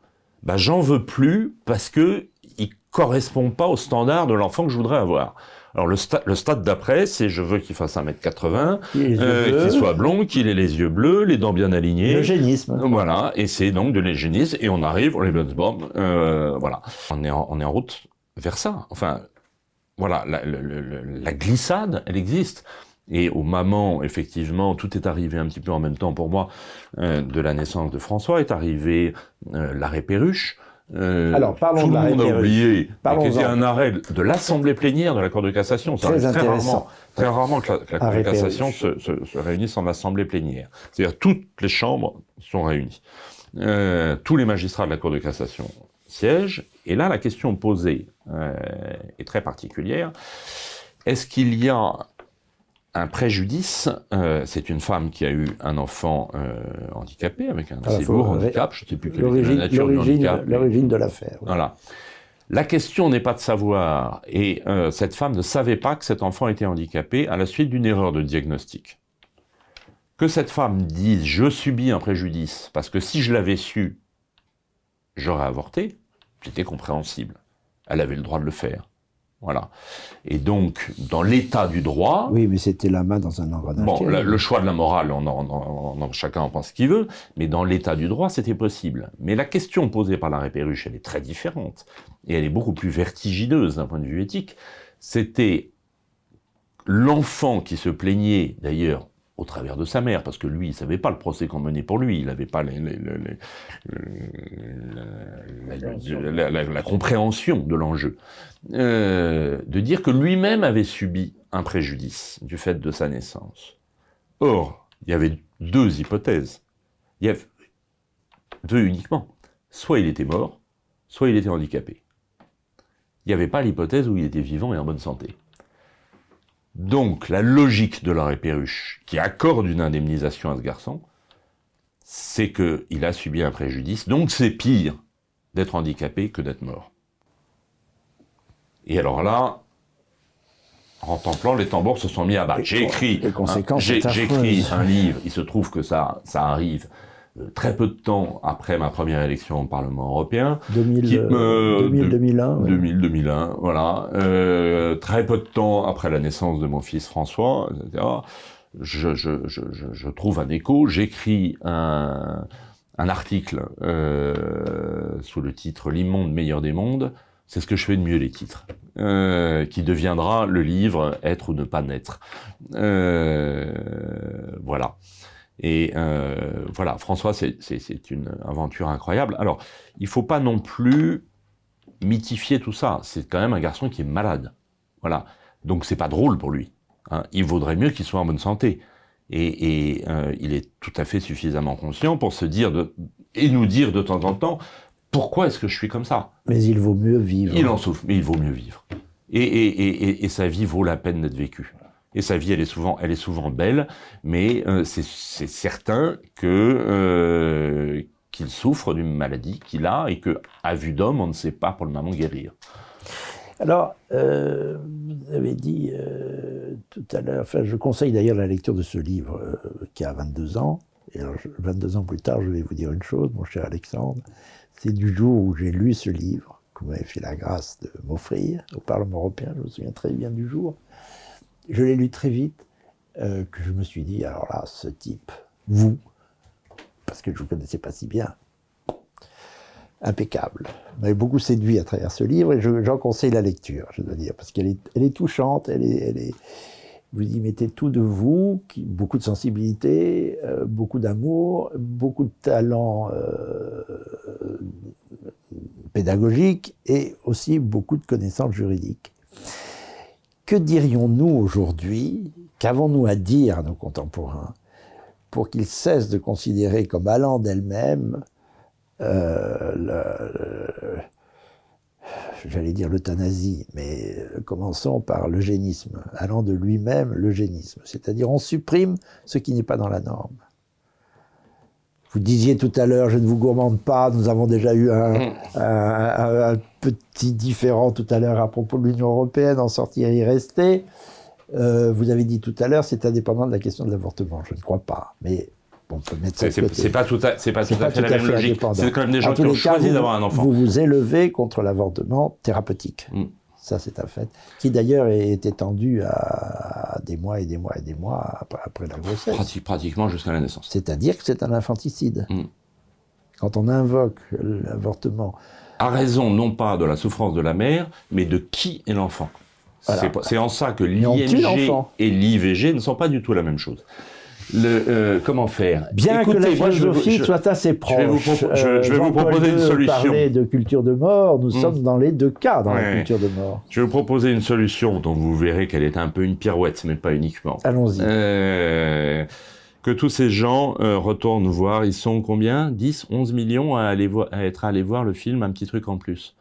j'en veux plus parce que il correspond pas au standard de l'enfant que je voudrais avoir. Alors le stade d'après, c'est je veux qu'il fasse 1m80, qu'il soit blond, qu'il ait les yeux bleus, les dents bien alignées. L'eugénisme. Voilà, et c'est donc de l'eugénisme, et on arrive, on les voilà. On est en route vers ça. Enfin, voilà, la glissade, elle existe. Et au moment, effectivement, tout est arrivé un petit peu en même temps pour moi, de la naissance de François, est arrivé l'arrêt Perruche. Alors, parlons tout de l'arrêt le monde a oublié que c'était un arrêt de l'Assemblée plénière de la Cour de cassation. Très intéressant. Très rarement que la Cour de cassation se réunisse en Assemblée plénière. C'est-à-dire toutes les chambres sont réunies. Tous les magistrats de la Cour de cassation siègent. Et là, la question posée est très particulière. Est-ce qu'il y a un préjudice, c'est une femme qui a eu un enfant handicapé, avec un assez lourd handicap, je ne sais plus quelle est la nature du handicap. L'origine de l'affaire. Oui. Voilà. La question n'est pas de savoir, et cette femme ne savait pas que cet enfant était handicapé à la suite d'une erreur de diagnostic. Que cette femme dise « je subis un préjudice » parce que si je l'avais su, j'aurais avorté, c'était compréhensible. Elle avait le droit de le faire. Voilà. Et donc, dans l'état du droit... Oui, mais c'était la main dans un engrenage. Bon, le choix de la morale, chacun en pense ce qu'il veut, mais dans l'état du droit, c'était possible. Mais la question posée par l'arrêt Perruche, elle est très différente, et elle est beaucoup plus vertigineuse d'un point de vue éthique. C'était l'enfant qui se plaignait, d'ailleurs, au travers de sa mère, parce que lui, il savait pas le procès qu'on menait pour lui, il n'avait pas la compréhension de l'enjeu, de dire que lui-même avait subi un préjudice du fait de sa naissance. Or, il y avait deux hypothèses, il y avait deux uniquement, soit il était mort, soit il était handicapé. Il n'y avait pas l'hypothèse où il était vivant et en bonne santé. Donc, la logique de l'arrêt Perruche, qui accorde une indemnisation à ce garçon, c'est qu'il a subi un préjudice, donc c'est pire d'être handicapé que d'être mort. Et alors là, en templant, les tambours se sont mis à battre. J'ai écrit un livre, il se trouve que ça arrive très peu de temps après ma première élection au Parlement européen. 2000-2001, voilà. Très peu de temps après la naissance de mon fils François, etc. Je trouve un écho. J'écris un article sous le titre « L'immonde meilleur des mondes ». C'est ce que je fais de mieux, les titres. Qui deviendra le livre « Être ou ne pas naître ». Voilà. Et voilà, François, c'est une aventure incroyable. Alors, il faut pas non plus mythifier tout ça. C'est quand même un garçon qui est malade. Voilà. Donc, c'est pas drôle pour lui. Hein. Il vaudrait mieux qu'il soit en bonne santé. Et il est tout à fait suffisamment conscient pour se dire et nous dire de temps en temps pourquoi est-ce que je suis comme ça. Mais il vaut mieux vivre. Il en souffre, mais il vaut mieux vivre. Et sa vie vaut la peine d'être vécue. Et sa vie, elle est souvent belle, mais c'est certain que qu'il souffre d'une maladie qu'il a et que, à vue d'homme, on ne sait pas pour le moment guérir. Alors, vous avez dit tout à l'heure, enfin, je conseille d'ailleurs la lecture de ce livre qui a 22 ans. Et alors, 22 ans plus tard, je vais vous dire une chose, mon cher Alexandre, c'est du jour où j'ai lu ce livre, que vous m'avez fait la grâce de m'offrir au Parlement européen, je me souviens très bien du jour. Je l'ai lu très vite, que je me suis dit, alors là, ce type, vous, parce que je ne vous connaissais pas si bien, impeccable. M'avait beaucoup séduit à travers ce livre et j'en conseille la lecture, je dois dire, parce qu'elle est touchante, vous y mettez tout de vous, beaucoup de sensibilité, beaucoup d'amour, beaucoup de talent pédagogique et aussi beaucoup de connaissances juridiques. Que dirions-nous aujourd'hui, qu'avons-nous à dire à nos contemporains pour qu'ils cessent de considérer comme allant d'elles-mêmes, j'allais dire l'euthanasie, mais commençons par l'eugénisme, allant de lui-même l'eugénisme, c'est-à-dire on supprime ce qui n'est pas dans la norme. Vous disiez tout à l'heure, je ne vous gourmande pas, nous avons déjà eu un petit différend tout à l'heure à propos de l'Union européenne, en sortir et y rester. Vous avez dit tout à l'heure, c'est indépendant de la question de l'avortement. Je ne crois pas, mais on peut mettre ça de côté. C'est pas tout à fait la même logique. C'est quand même des gens qui ont choisi d'avoir un enfant. Vous vous élevez contre l'avortement thérapeutique. Ça, c'est un fait. Qui d'ailleurs est étendu à des mois et des mois et des mois après la grossesse. Pratiquement jusqu'à la naissance. C'est-à-dire que c'est un infanticide. Quand on invoque l'avortement... À raison, non pas de la souffrance de la mère, mais de qui est l'enfant. Voilà. C'est en ça que l'IMG et l'IVG ne sont pas du tout la même chose. Comment faire? Bien Écoutez, que la philosophie soit assez proche. Je vais vous proposer une solution. Parler de culture de mort, nous sommes dans les deux cas dans la culture de mort. Je vais vous proposer une solution dont vous verrez qu'elle est un peu une pirouette, mais pas uniquement. Allons-y. Que tous ces gens retournent voir, ils sont combien? 10, 11 millions à être allés voir le film Un petit truc en plus,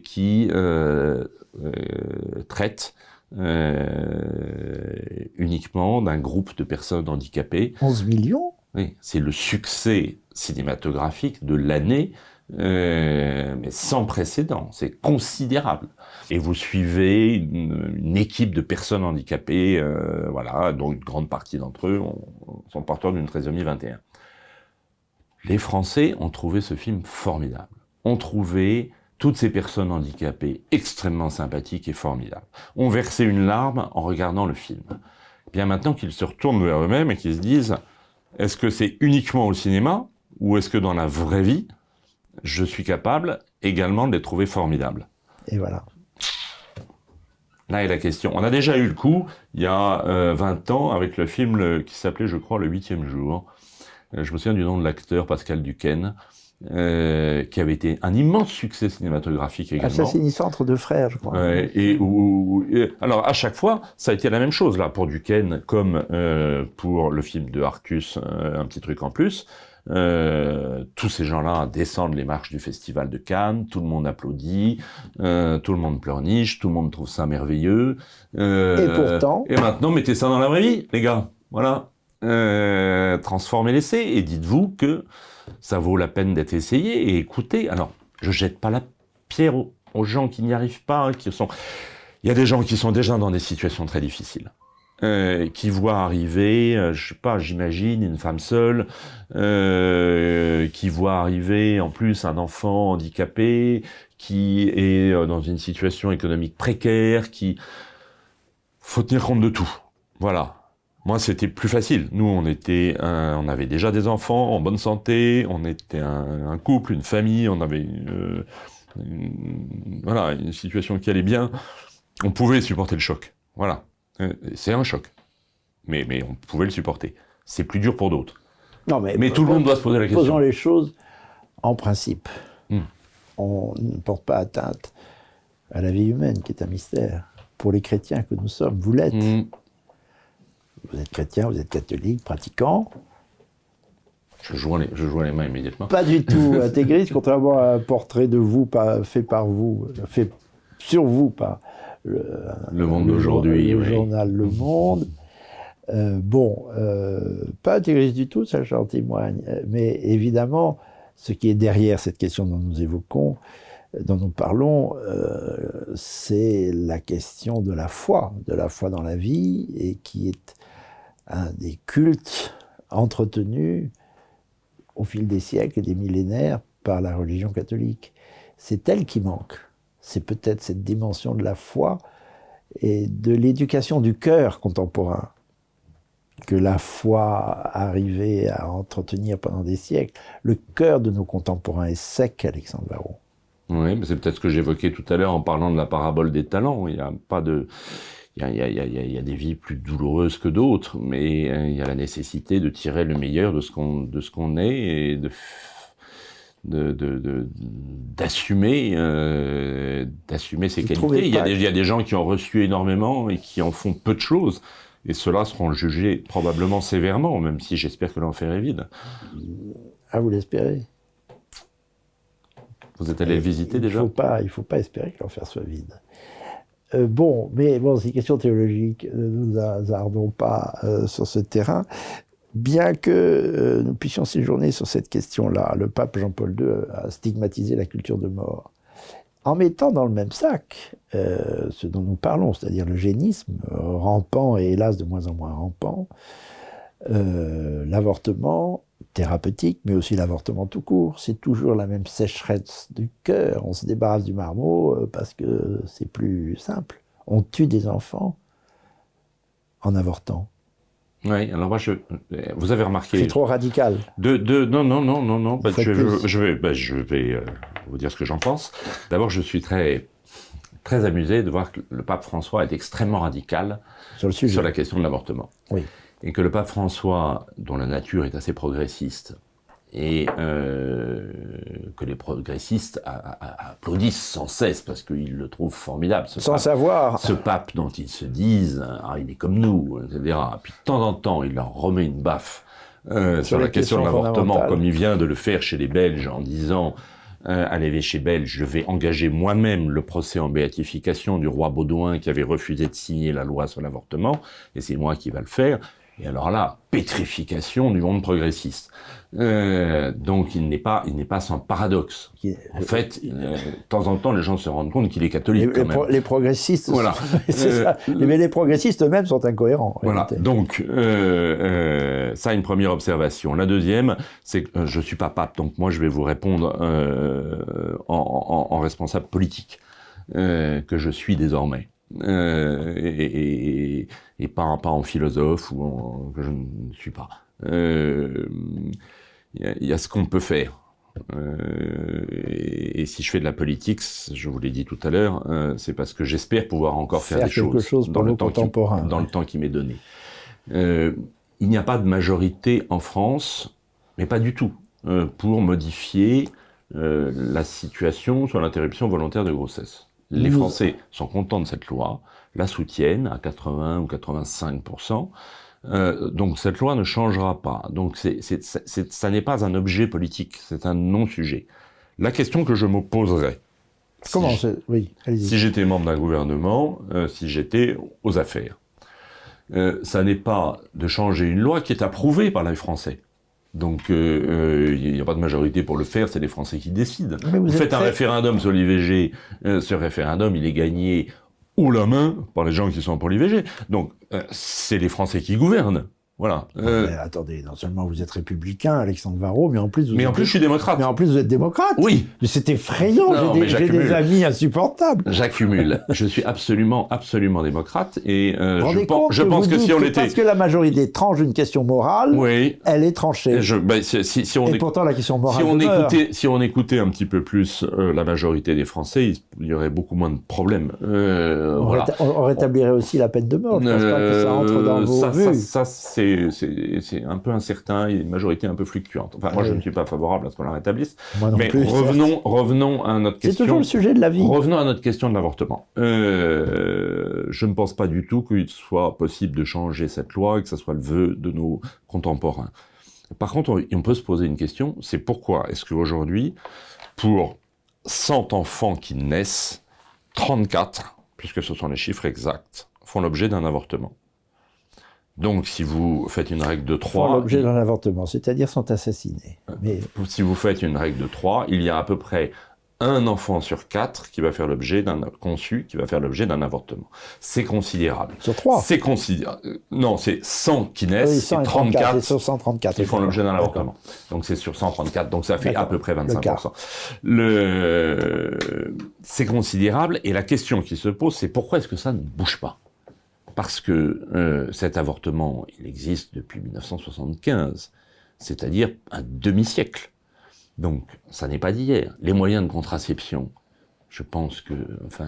qui traite uniquement d'un groupe de personnes handicapées. 11 millions? Oui, c'est le succès cinématographique de l'année, mais sans précédent, c'est considérable. Et vous suivez une équipe de personnes handicapées, voilà, dont une grande partie d'entre eux sont porteurs d'une trisomie 21. Les Français ont trouvé ce film formidable, ont trouvé toutes ces personnes handicapées extrêmement sympathiques et formidables, ont versé une larme en regardant le film. Bien maintenant qu'ils se retournent vers eux-mêmes et qu'ils se disent, est-ce que c'est uniquement au cinéma, ou est-ce que dans la vraie vie, je suis capable également de les trouver formidables? Et voilà. Là est la question. On a déjà eu le coup, il y a 20 ans, avec le film qui s'appelait, je crois, Le 8e jour. Je me souviens du nom de l'acteur, Pascal Duquesne, qui avait été un immense succès cinématographique également. Assassinat entre deux frères, je crois. Alors, à chaque fois, ça a été la même chose, là, pour Duquesne, comme pour le film de Arcus, Un petit truc en plus. Tous ces gens-là descendent les marches du Festival de Cannes, tout le monde applaudit, tout le monde pleurniche, tout le monde trouve ça merveilleux. Et pourtant... Et maintenant, mettez ça dans la vraie vie, les gars. Voilà. Transformez l'essai et dites-vous que ça vaut la peine d'être essayé et écoutez. Alors, je jette pas la pierre aux gens qui n'y arrivent pas, qui sont... Il y a des gens qui sont déjà dans des situations très difficiles. Qui voient arriver, je sais pas, j'imagine, une femme seule, qui voit arriver en plus un enfant handicapé, qui est dans une situation économique précaire, faut tenir compte de tout. Voilà. Moi, c'était plus facile. Nous, on avait déjà des enfants en bonne santé, on était un couple, une famille, on avait une situation qui allait bien. On pouvait supporter le choc. Voilà. C'est un choc. Mais on pouvait le supporter. C'est plus dur pour d'autres. Non, mais tout le monde doit se poser la question. Posons les choses en principe. On ne porte pas atteinte à la vie humaine, qui est un mystère. Pour les chrétiens que nous sommes, vous l'êtes. Vous êtes chrétien, vous êtes catholique, pratiquant. Je joins les mains immédiatement. Pas du tout intégriste, contrairement à un portrait de vous fait sur vous par le Monde d'aujourd'hui. Le journal Le Monde. Pas intégriste du tout, ça j'en témoigne. Mais évidemment, ce qui est derrière cette question dont nous parlons, c'est la question de la foi dans la vie, et qui est un des cultes entretenus au fil des siècles et des millénaires par la religion catholique. C'est elle qui manque. C'est peut-être cette dimension de la foi et de l'éducation du cœur contemporain que la foi arrivait à entretenir pendant des siècles. Le cœur de nos contemporains est sec, Alexandre Varron. Oui, mais c'est peut-être ce que j'évoquais tout à l'heure en parlant de la parabole des talents. Il y a pas de... Il y a des vies plus douloureuses que d'autres, mais il y a la nécessité de tirer le meilleur de ce qu'on est et d'assumer ses qualités. Il y a des gens qui ont reçu énormément et qui en font peu de choses, et ceux-là seront jugés probablement sévèrement, même si j'espère que l'enfer est vide. Ah, vous l'espérez? Vous êtes allé le visiter déjà? Il ne faut pas espérer que l'enfer soit vide. C'est une question théologique, ne nous hasardons pas sur ce terrain. bien que nous puissions séjourner sur cette question-là, le pape Jean-Paul II a stigmatisé la culture de mort, en mettant dans le même sac ce dont nous parlons, c'est-à-dire l'eugénisme, rampant et hélas de moins en moins rampant, l'avortement thérapeutique, mais aussi l'avortement tout court. C'est toujours la même sécheresse du cœur. On se débarrasse du marmot parce que c'est plus simple. On tue des enfants en avortant. Oui, alors moi, vous avez remarqué... C'est trop radical. Non. Bah, je vais vous dire ce que j'en pense. D'abord, je suis très amusé de voir que le pape François est extrêmement radical sur la question de l'avortement. Oui. Et que le pape François, dont la nature est assez progressiste, et que les progressistes applaudissent sans cesse parce qu'ils le trouvent formidable. Ce pape dont ils se disent il est comme nous, etc. Puis de temps en temps, il leur remet une baffe sur la question de l'avortement, comme il vient de le faire chez les Belges en disant à l'évêché belge, je vais engager moi-même le procès en béatification du roi Baudouin qui avait refusé de signer la loi sur l'avortement, et c'est moi qui va le faire. Et alors là, pétrification du monde progressiste. Donc il n'est pas sans paradoxe. En fait, de temps en temps, les gens se rendent compte qu'il est catholique quand même. Les progressistes, voilà. C'est ça. Mais les progressistes eux-mêmes sont incohérents. Voilà. Donc ça, une première observation. La deuxième, c'est que je suis pas pape, donc moi je vais vous répondre en responsable politique que je suis désormais. Et pas en philosophe que je ne suis pas. Il y a ce qu'on peut faire. Et si je fais de la politique, je vous l'ai dit tout à l'heure, c'est parce que j'espère pouvoir encore faire des choses dans le temps qui m'est donné. Il n'y a pas de majorité en France, mais pas du tout, pour modifier la situation sur l'interruption volontaire de grossesse. Les Français sont contents de cette loi, la soutiennent à 80 ou 85%. Donc cette loi ne changera pas. Donc ça n'est pas un objet politique, c'est un non-sujet. La question que je me poserais, si j'étais membre d'un gouvernement, si j'étais aux affaires, ça n'est pas de changer une loi qui est approuvée par les Français. Donc, il n'y a pas de majorité pour le faire, c'est les Français qui décident. Vous faites un référendum sur l'IVG, ce référendum, il est gagné haut la main par les gens qui sont pour l'IVG. Donc, c'est les Français qui gouvernent. Voilà. Attendez, non seulement vous êtes républicain, Alexandre Varro, mais en plus je suis démocrate. Mais en plus, vous êtes démocrate. Oui. C'est effrayant. J'ai des amis insupportables. J'accumule. Je suis absolument démocrate et je pense que si on était... Parce que la majorité tranche une question morale, oui. Elle est tranchée. Pourtant, la question morale si on écoutait un petit peu plus la majorité des Français, il y aurait beaucoup moins de problèmes. On rétablirait aussi la peine de mort. Je pense pas que ça entre dans vos vues. Ça, c'est un peu incertain, et une majorité un peu fluctuante. Enfin, moi, je ne suis pas favorable à ce qu'on la rétablisse. Moi non plus. Revenons à notre question. C'est toujours le sujet de la vie. Revenons à notre question de l'avortement. Je ne pense pas du tout qu'il soit possible de changer cette loi et que ce soit le vœu de nos contemporains. Par contre, on peut se poser une question, c'est pourquoi est-ce qu'aujourd'hui, pour 100 enfants qui naissent, 34, puisque ce sont les chiffres exacts, font l'objet d'un avortement. Donc, si vous faites une règle de 3... Font l'objet d'un avortement, c'est-à-dire sont assassinés. Mais... Si vous faites une règle de 3, il y a à peu près un enfant sur 4 qui va faire l'objet d'un avortement. C'est considérable. Sur 3 C'est considérable. Non, c'est 100 qui naissent, et 34 sur 134 qui font l'objet d'un avortement. Donc c'est sur 134, donc ça fait à peu près 25%. C'est considérable, et la question qui se pose, c'est pourquoi est-ce que ça ne bouge pas ? Parce que cet avortement, il existe depuis 1975, c'est-à-dire un demi-siècle. Donc, ça n'est pas d'hier. Les moyens de contraception, je pense que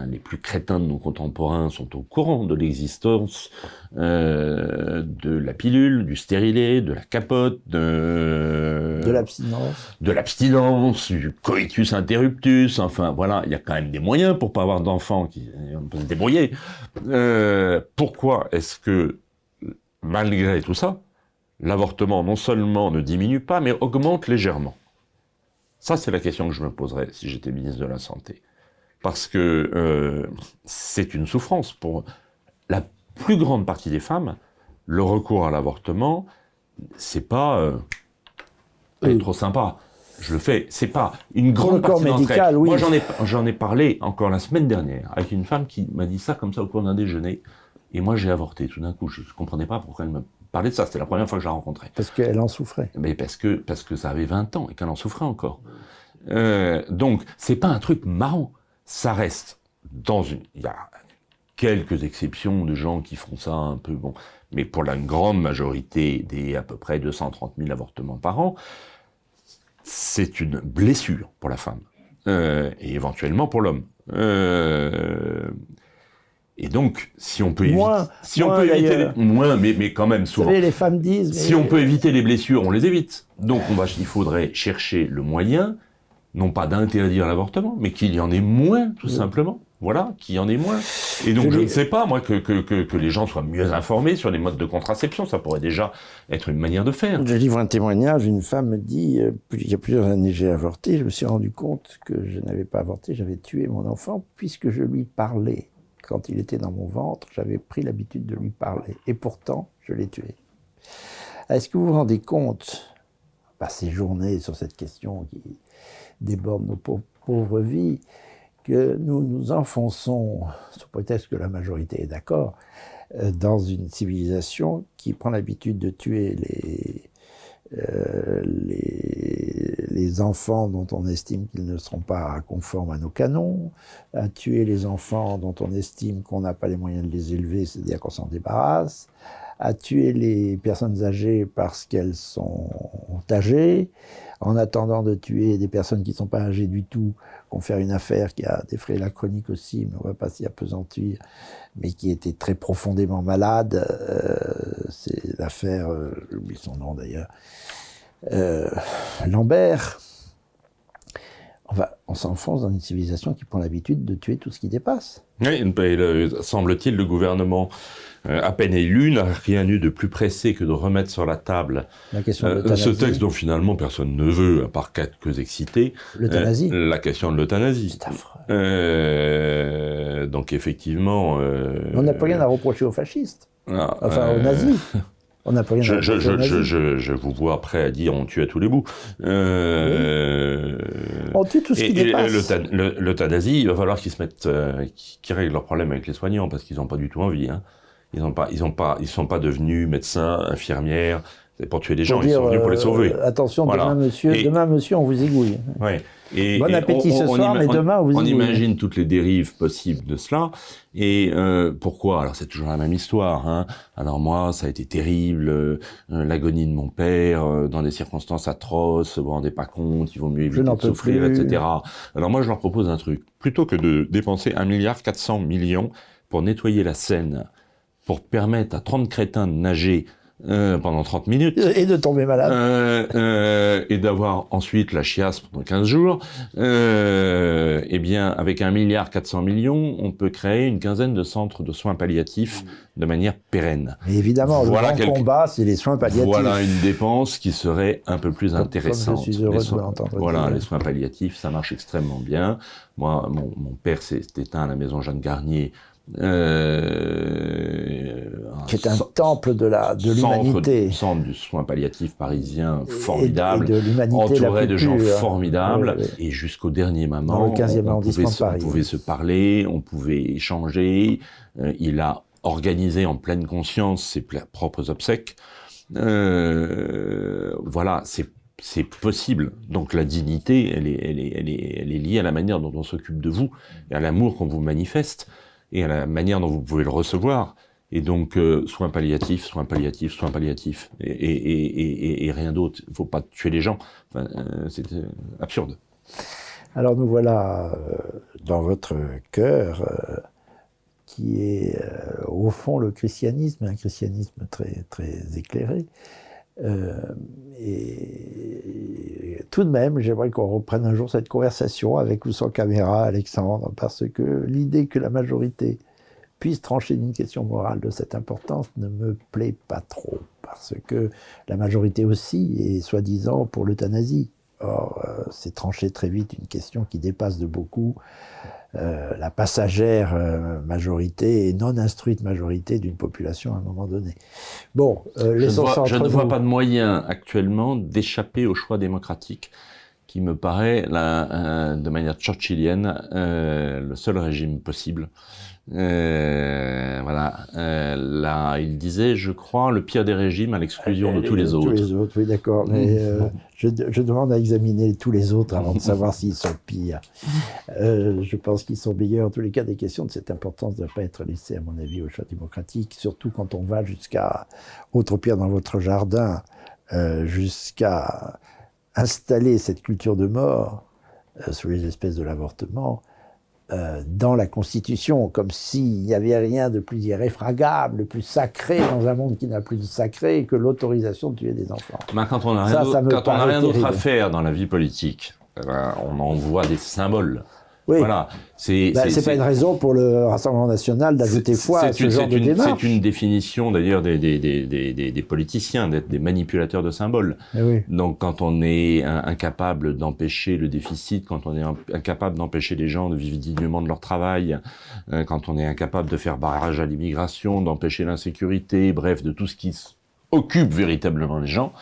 les plus crétins de nos contemporains sont au courant de l'existence de la pilule, du stérilet, de la capote, de l'abstinence, du coitus interruptus. Enfin, voilà, il y a quand même des moyens pour pas avoir d'enfants on peut se débrouiller. Pourquoi est-ce que, malgré tout ça, l'avortement non seulement ne diminue pas, mais augmente légèrement ? Ça, c'est la question que je me poserais si j'étais ministre de la Santé. Parce que c'est une souffrance pour la plus grande partie des femmes. Le recours à l'avortement c'est pas trop sympa. Je le fais. C'est pas une grande partie d'entre elles. Oui. Moi, j'en ai parlé encore la semaine dernière avec une femme qui m'a dit ça comme ça au cours d'un déjeuner. Et moi, j'ai avorté. Tout d'un coup, je ne comprenais pas pourquoi elle me parlait de ça. C'était la première fois que je la rencontrais. Parce qu'elle en souffrait. Mais parce que ça avait 20 ans et qu'elle en souffrait encore. Donc, c'est pas un truc marrant. Ça reste il y a quelques exceptions de gens qui font ça un peu, bon. Mais pour la grande majorité des à peu près 230 000 avortements par an, c'est une blessure pour la femme. Et éventuellement pour l'homme. Et donc, si on peut éviter, mais quand même souvent. Vous savez, les femmes disent. Si on peut éviter les blessures, on les évite. Donc, il faudrait chercher le moyen, non pas d'interdire l'avortement, mais qu'il y en ait moins, tout simplement. Voilà, qu'il y en ait moins. Et donc, je ne sais pas, moi, que les gens soient mieux informés sur les modes de contraception. Ça pourrait déjà être une manière de faire. Je livre un témoignage, une femme me dit, il y a plusieurs années, j'ai avorté. Je me suis rendu compte que je n'avais pas avorté, j'avais tué mon enfant, puisque je lui parlais. Quand il était dans mon ventre, j'avais pris l'habitude de lui parler. Et pourtant, je l'ai tué. Est-ce que vous vous rendez compte, ces journées sur cette question qui déborde nos pauvres vies, que nous nous enfonçons, sous prétexte que la majorité est d'accord, dans une civilisation qui prend l'habitude de tuer les enfants dont on estime qu'ils ne seront pas conformes à nos canons, à tuer les enfants dont on estime qu'on n'a pas les moyens de les élever, c'est-à-dire qu'on s'en débarrasse, à tuer les personnes âgées parce qu'elles sont âgées, en attendant de tuer des personnes qui ne sont pas âgées du tout, qu'on fait une affaire qui a défrayé la chronique aussi, mais on ne va pas s'y appesantir, mais qui était très profondément malade. C'est l'affaire, j'oublie son nom d'ailleurs, Lambert. On s'enfonce dans une civilisation qui prend l'habitude de tuer tout ce qui dépasse. Oui, semble-t-il, le gouvernement, à peine élu, n'a rien eu de plus pressé que de remettre sur la table ce texte dont finalement personne ne veut, à part quelques excités. L'euthanasie. La question de l'euthanasie. C'est affreux. Donc effectivement... on n'a pas rien à reprocher aux fascistes. Aux nazis. On n'a pas rien à reprocher aux nazis. Je vous vois prêt à dire on tue à tous les bouts. Oui. On tue tout ce qui dépasse. L'euthanasie, il va falloir qu'ils se mettent, qu'ils règlent leurs problèmes avec les soignants parce qu'ils n'ont pas du tout envie. Hein. Ils sont pas devenus médecins, infirmières pour tuer des gens. Ils sont venus pour les sauver. Attention, voilà. Demain, monsieur, on vous égouille. Ouais. Bon appétit ce soir, mais demain, on vous égouille. On imagine toutes les dérives possibles de cela. Et pourquoi ? Alors, c'est toujours la même histoire. Hein. Alors moi, ça a été terrible, l'agonie de mon père, dans des circonstances atroces, vous vous rendez pas compte, il vaut mieux éviter de souffrir, etc. Alors moi, je leur propose un truc. Plutôt que de dépenser 1,4 milliard pour nettoyer la Seine, pour permettre à 30 crétins de nager pendant 30 minutes. Et de tomber malade. Et d'avoir ensuite la chiasse pendant 15 jours. Eh bien, avec 1,4 milliard, on peut créer une quinzaine de centres de soins palliatifs de manière pérenne. Mais évidemment, le grand combat, c'est les soins palliatifs. Voilà une dépense qui serait un peu plus intéressante. Je suis heureux de l'entendre. Voilà, les soins palliatifs, ça marche extrêmement bien. Moi, mon père s'est éteint à la maison Jeanne Garnier, qui est un temple de l'humanité. Centre du soin palliatif parisien formidable, et de l'humanité entouré de gens pure. formidables, et jusqu'au dernier moment, dans le 15e arrondissement de Paris. On pouvait se parler, on pouvait échanger. Il a organisé en pleine conscience ses propres obsèques. Voilà, c'est possible. Donc la dignité, elle est liée à la manière dont on s'occupe de vous, et à l'amour qu'on vous manifeste, et à la manière dont vous pouvez le recevoir. Et donc, soins palliatifs, et rien d'autre. Il ne faut pas tuer les gens. Enfin, c'est absurde. Alors nous voilà dans votre cœur, qui est au fond le christianisme, un christianisme très, très éclairé. Et tout de même, j'aimerais qu'on reprenne un jour cette conversation avec ou sans caméra, Alexandre, parce que l'idée que la majorité puisse trancher d'une question morale de cette importance ne me plaît pas trop, parce que la majorité aussi est soi-disant pour l'euthanasie. Or, c'est trancher très vite une question qui dépasse de beaucoup la passagère majorité et non instruite majorité d'une population à un moment donné. Bon, je ne vois pas de moyen actuellement d'échapper au choix démocratique qui me paraît, de manière churchillienne, le seul régime possible. Voilà. Là, il disait, je crois, le pire des régimes à l'exclusion de tous les autres. Tous les autres, oui, d'accord. Mais je demande à examiner tous les autres avant de savoir s'ils sont pires. Je pense qu'ils sont meilleurs. En tous les cas, des questions de cette importance ne doivent pas être laissées, à mon avis, au choix démocratique, surtout quand on va jusqu'à, autre pierre dans votre jardin, jusqu'à installer cette culture de mort sous les espèces de l'avortement dans la Constitution, comme s'il n'y avait rien de plus irréfragable, de plus sacré dans un monde qui n'a plus de sacré que l'autorisation de tuer des enfants. Ben, quand on n'a rien d'autre à faire dans la vie politique, on envoie des symboles. Oui. Voilà. C'est pas une raison pour le Rassemblement national d'ajouter foi à ce genre de démarche. C'est une définition d'ailleurs des politiciens, d'être des manipulateurs de symboles. Oui. Donc quand on est incapable d'empêcher le déficit, quand on est incapable d'empêcher les gens de vivre dignement de leur travail, quand on est incapable de faire barrage à l'immigration, d'empêcher l'insécurité, bref, de tout ce qui occupe véritablement les gens,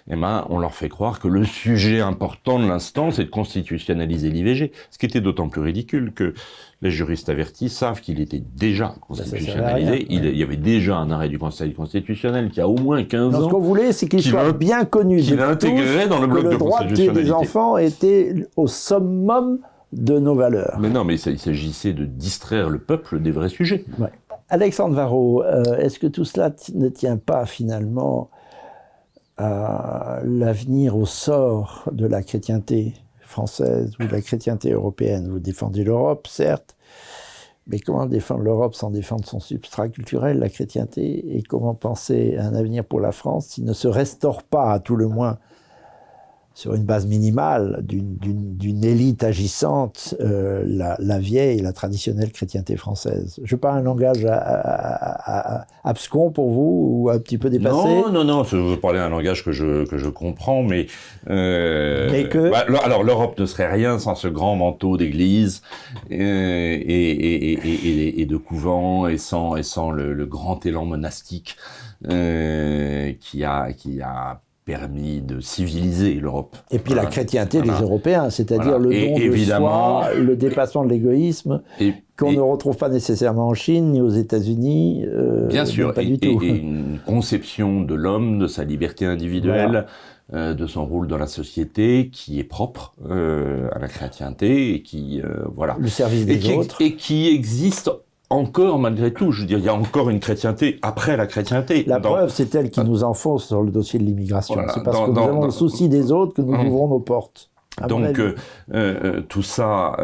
eh ben, on leur fait croire que le sujet important de l'instant, c'est de constitutionnaliser l'IVG. Ce qui était d'autant plus ridicule que les juristes avertis savent qu'il était déjà constitutionnalisé. Il y avait déjà un arrêt du Conseil constitutionnel qui a au moins 15 ans. Ce qu'on voulait, c'est qu'il soit bien connu qu'il a intégré dans le bloc de droit de tuer des enfants était au summum de nos valeurs. Mais non, mais il s'agissait de distraire le peuple des vrais sujets. Ouais. Alexandre Varrot, est-ce que tout cela ne tient pas finalement à l'avenir, au sort de la chrétienté française ou de la chrétienté européenne? Vous défendez l'Europe, certes, mais comment défendre l'Europe sans défendre son substrat culturel, la chrétienté? Et comment penser à un avenir pour la France s'il ne se restaure pas, à tout le moins, sur une base minimale d'une élite agissante, la vieille, la traditionnelle chrétienté française? Je parle un langage abscon pour vous, ou un petit peu dépassé? Non, je veux parler un langage que je comprends, mais que... alors l'Europe ne serait rien sans ce grand manteau d'église et de couvents, et sans le grand élan monastique qui a permis de civiliser l'Europe. Et puis la chrétienté des Européens, c'est-à-dire le don de soi, le dépassement de l'égoïsme, qu'on ne retrouve pas nécessairement en Chine ni aux États-Unis. Bien sûr, pas du tout. Et une conception de l'homme, de sa liberté individuelle, de son rôle dans la société, qui est propre à la chrétienté, et qui, voilà. Le service des autres. Et qui existe encore malgré tout. Je veux dire, il y a encore une chrétienté après la chrétienté. La preuve, c'est elle qui nous enfonce sur le dossier de l'immigration. Voilà, c'est parce que nous avons le souci des autres que nous ouvrons nos portes. Donc tout ça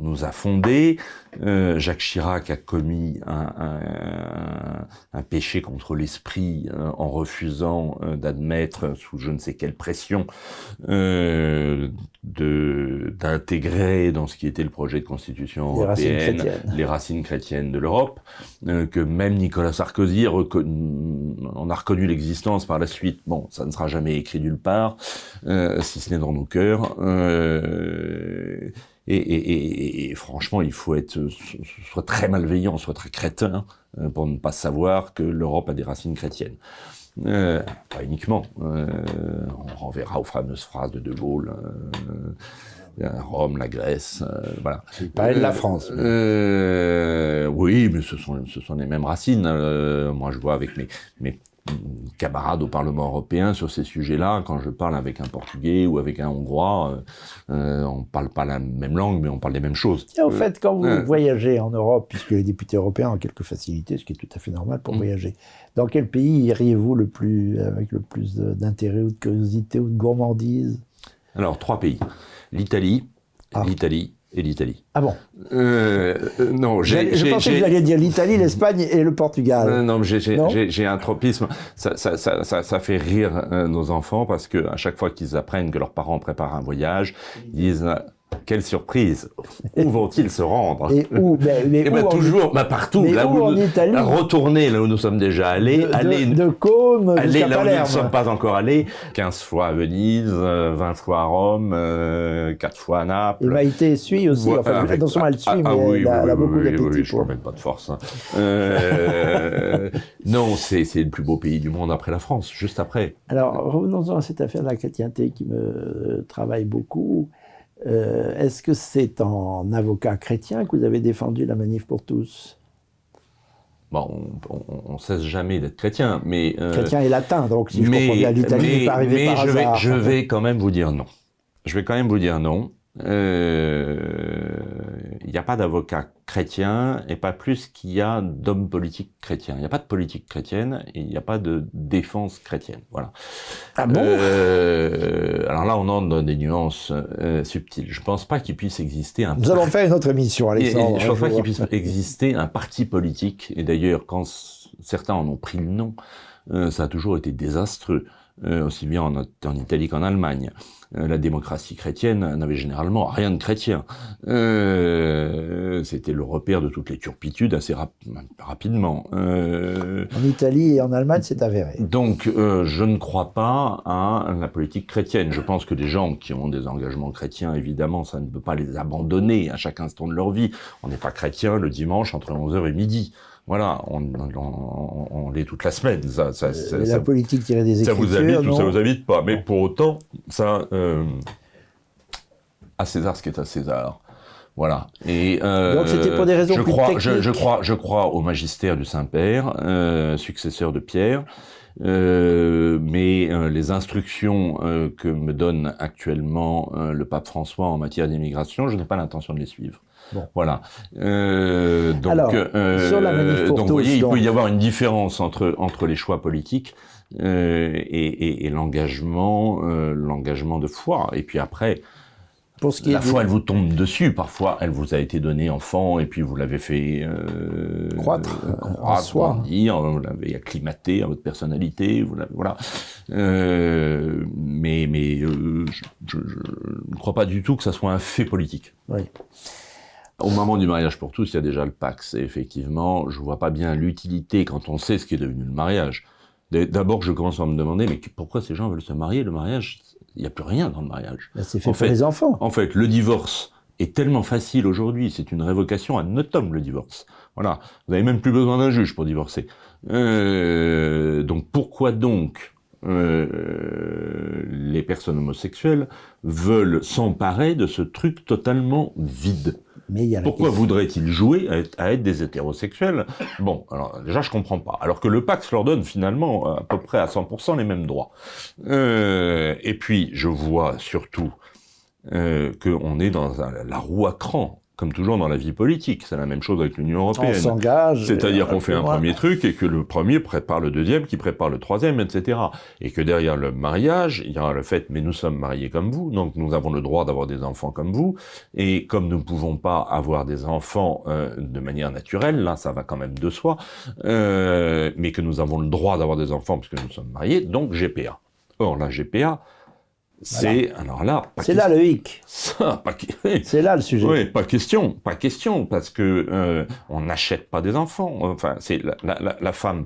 nous a fondés. Jacques Chirac a commis un péché contre l'esprit en refusant d'admettre, sous je ne sais quelle pression, d'intégrer dans ce qui était le projet de constitution européenne les racines chrétiennes de l'Europe, que même Nicolas Sarkozy en a reconnu l'existence par la suite. Bon, ça ne sera jamais écrit nulle part, si ce n'est dans nos cœurs. Et franchement, il faut soit très malveillant, soit très crétin pour ne pas savoir que l'Europe a des racines chrétiennes. Pas uniquement. On renverra aux fameuses phrases de De Gaulle. Rome, la Grèce, voilà. Il parlait de la France. Oui, mais ce sont les mêmes racines. Moi, je vois avec mes camarades au Parlement européen sur ces sujets-là, quand je parle avec un Portugais ou avec un Hongrois, on parle pas la même langue, mais on parle des mêmes choses. Et en fait, quand vous voyagez en Europe, puisque les députés européens ont quelques facilités, ce qui est tout à fait normal pour voyager, dans quel pays iriez-vous avec le plus d'intérêt ou de curiosité ou de gourmandise? Alors, 3 pays. L'Italie et l'Italie. Ah bon? Non, je pensais que vous alliez dire l'Italie, l'Espagne et le Portugal. Non, j'ai un tropisme. Ça fait rire nos enfants parce que à chaque fois qu'ils apprennent que leurs parents préparent un voyage, ils disent Quelle surprise! Où vont-ils se rendre? Et où? Toujours, partout. Mais là où en Italie? Retourner là où nous sommes déjà allés. De Côme jusqu'à là où nous Palerme. ne sommes pas encore allés. 15 fois à Venise, 20 fois à Rome, 4 fois à Naples. Et Maïté suit aussi. Attention, elle suit, mais elle a beaucoup d'appétit. Oui, je ne remets pas de force. Non, c'est le plus beau pays du monde après la France, juste après. Alors, revenons-en à cette affaire de la chrétienté qui me travaille beaucoup. Est-ce que c'est en avocat chrétien que vous avez défendu la manif pour tous? Bon, on ne cesse jamais d'être chrétien, mais... chrétien et latin, donc si je comprends bien, l'Italie n'est pas arrivée par hasard. Je vais quand même vous dire non. Je vais quand même vous dire non. Il n'y a pas d'avocat chrétien et pas plus qu'il y a d'hommes politiques chrétiens. Il n'y a pas de politique chrétienne et il n'y a pas de défense chrétienne. Voilà. Ah bon? Alors là, on entre dans des nuances subtiles. Je ne pense pas qu'il puisse exister un... Nous allons faire une autre émission, Alexandre. Je ne pense pas qu'il puisse exister un parti politique. Et d'ailleurs, quand certains en ont pris le nom, ça a toujours été désastreux. Aussi bien en Italie qu'en Allemagne. La démocratie chrétienne n'avait généralement rien de chrétien. C'était le repère de toutes les turpitudes assez rapidement. En Italie et en Allemagne, c'est avéré. Donc, je ne crois pas à la politique chrétienne. Je pense que des gens qui ont des engagements chrétiens, évidemment, ça ne peut pas les abandonner à chaque instant de leur vie. On n'est pas chrétien le dimanche entre 11h et midi. Voilà, on l'est toute la semaine. La politique tirée des Écritures, ça vous habite ou ça vous habite pas. Mais pour autant, ça, à César ce qui est à César. Voilà. Et donc c'était pour des raisons plus techniques. Je crois au magistère du Saint-Père, successeur de Pierre. Mais les instructions que me donne actuellement le pape François en matière d'immigration, je n'ai pas l'intention de les suivre. Bon. Voilà. Alors, sur la manif pour tous, vous voyez, il peut y avoir une différence entre les choix politiques et l'engagement de foi. Et puis après, pour ce qui la foi, elle vous tombe dessus. Parfois, elle vous a été donnée enfant et puis vous l'avez fait croître en soi. Grandir, vous l'avez acclimaté à votre personnalité. Voilà. Mais je ne crois pas du tout que ça soit un fait politique. Oui. Au moment du mariage pour tous, il y a déjà le Pacs. Et effectivement, je vois pas bien l'utilité quand on sait ce qui est devenu le mariage. D'abord, je commence à me demander, mais pourquoi ces gens veulent se marier? Le mariage, il n'y a plus rien dans le mariage. C'est fait pour les enfants. En fait, le divorce est tellement facile aujourd'hui. C'est une révocation à notum, le divorce. Voilà. Vous n'avez même plus besoin d'un juge pour divorcer. Donc, pourquoi donc les personnes homosexuelles veulent s'emparer de ce truc totalement vide? Pourquoi voudraient-ils jouer à être des hétérosexuels? Bon, alors déjà je comprends pas. Alors que le Pacs leur donne finalement à peu près à 100% les mêmes droits. Et puis je vois surtout qu'on est dans la roue à cran. Comme toujours dans la vie politique, c'est la même chose avec l'Union européenne. On s'engage. C'est-à-dire qu'on fait un premier truc et que le premier prépare le deuxième, qui prépare le troisième, etc. Et que derrière le mariage, il y aura le fait, mais nous sommes mariés comme vous, donc nous avons le droit d'avoir des enfants comme vous, et comme nous ne pouvons pas avoir des enfants de manière naturelle, là ça va quand même de soi, mais que nous avons le droit d'avoir des enfants parce que nous sommes mariés, donc GPA. Or la GPA, c'est, voilà. Alors là, c'est là le hic. C'est là le sujet. Oui, pas question, parce que on n'achète pas des enfants. Enfin, c'est la femme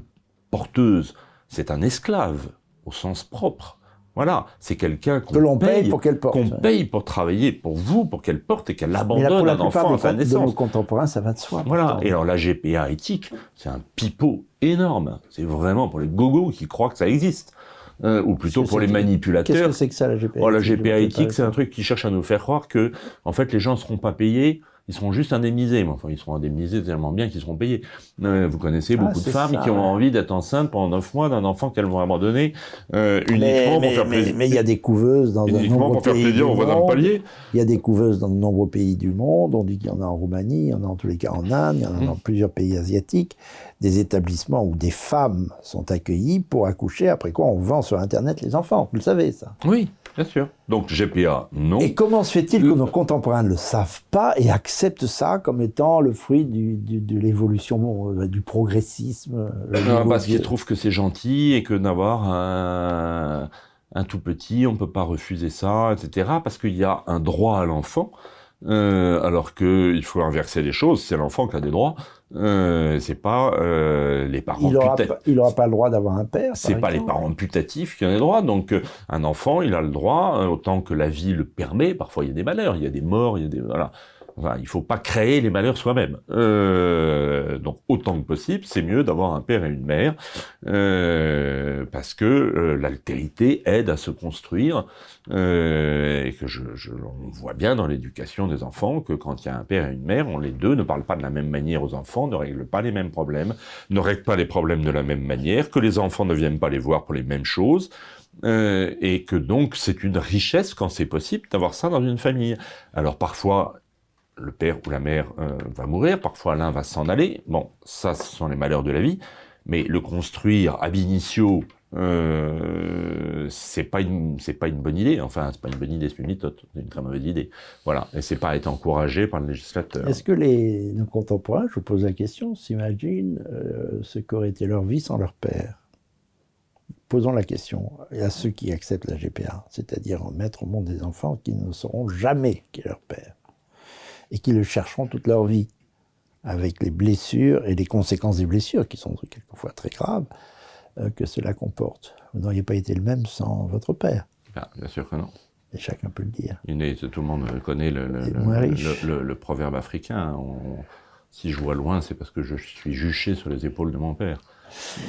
porteuse, c'est un esclave au sens propre. Voilà, c'est quelqu'un qu'on paye pour qu'elle porte. Qu'on paye pour travailler pour vous, pour qu'elle porte et qu'elle abandonne un enfant à sa naissance. De nos contemporains, ça va de soi. Voilà. Pourtant. Et alors la GPA éthique, c'est un pipeau énorme. C'est vraiment pour les gogos qui croient que ça existe. Ou plutôt pour les manipulateurs. Qu'est-ce que c'est que ça, la GPA? La GPA éthique, c'est un truc qui cherche à nous faire croire que, en fait, les gens ne seront pas payés, ils seront juste indemnisés. Mais enfin, ils seront indemnisés tellement bien qu'ils seront payés. Vous connaissez beaucoup de femmes qui ont envie d'être enceintes pendant 9 mois d'un enfant qu'elles vont abandonner uniquement pour faire plaisir. Mais il y a des couveuses dans de nombreux pays du monde. Uniquement pour faire plaisir au voisin de palier. Il y a des couveuses dans de nombreux pays du monde. On dit qu'il y en a en Roumanie, il y en a en tous les cas en Inde, il y en a dans plusieurs pays asiatiques. Des établissements où des femmes sont accueillies pour accoucher, après quoi on vend sur Internet les enfants. Vous le savez, ça? Oui, bien sûr. Donc GPA, non. Et comment se fait-il que nos contemporains ne le savent pas et acceptent ça comme étant le fruit de l'évolution, du progressisme? Parce qu'ils trouvent que c'est gentil et que d'avoir un tout petit, on peut pas refuser ça, etc. Parce qu'il y a un droit à l'enfant, alors qu'il faut inverser les choses, c'est l'enfant qui a des droits, c'est pas les parents putatifs. Il n'aura pas le droit d'avoir un père. C'est pas les parents putatifs qui ont des droits. Donc un enfant, il a le droit, autant que la vie le permet. Parfois il y a des malheurs, il y a des morts, il y a des voilà. Enfin, il faut pas créer les malheurs soi-même. Donc autant que possible, c'est mieux d'avoir un père et une mère, parce que l'altérité aide à se construire, et que on voit bien dans l'éducation des enfants que quand il y a un père et une mère, les deux ne parlent pas de la même manière aux enfants, ne règlent pas les mêmes problèmes, ne règlent pas les problèmes de la même manière, que les enfants ne viennent pas les voir pour les mêmes choses. Et que donc c'est une richesse quand c'est possible d'avoir ça dans une famille. Alors parfois le père ou la mère va mourir, parfois l'un va s'en aller. Bon, ça, ce sont les malheurs de la vie. Mais le construire ab initio, c'est pas une bonne idée. Enfin, c'est pas une bonne idée, c'est une méthode, c'est une très mauvaise idée. Voilà, et c'est pas à être encouragé par le législateur. Est-ce que nos contemporains, je vous pose la question, s'imaginent ce qu'aurait été leur vie sans leur père? Posons la question à ceux qui acceptent la GPA, c'est-à-dire mettre au monde des enfants qui ne sauront jamais qui est leur père, et qui le chercheront toute leur vie, avec les blessures et les conséquences des blessures, qui sont quelquefois très graves, que cela comporte. Vous n'auriez pas été le même sans votre père. Ah, bien sûr que non. Et chacun peut le dire. Tout le monde connaît le proverbe africain. Si je vois loin, c'est parce que je suis juché sur les épaules de mon père.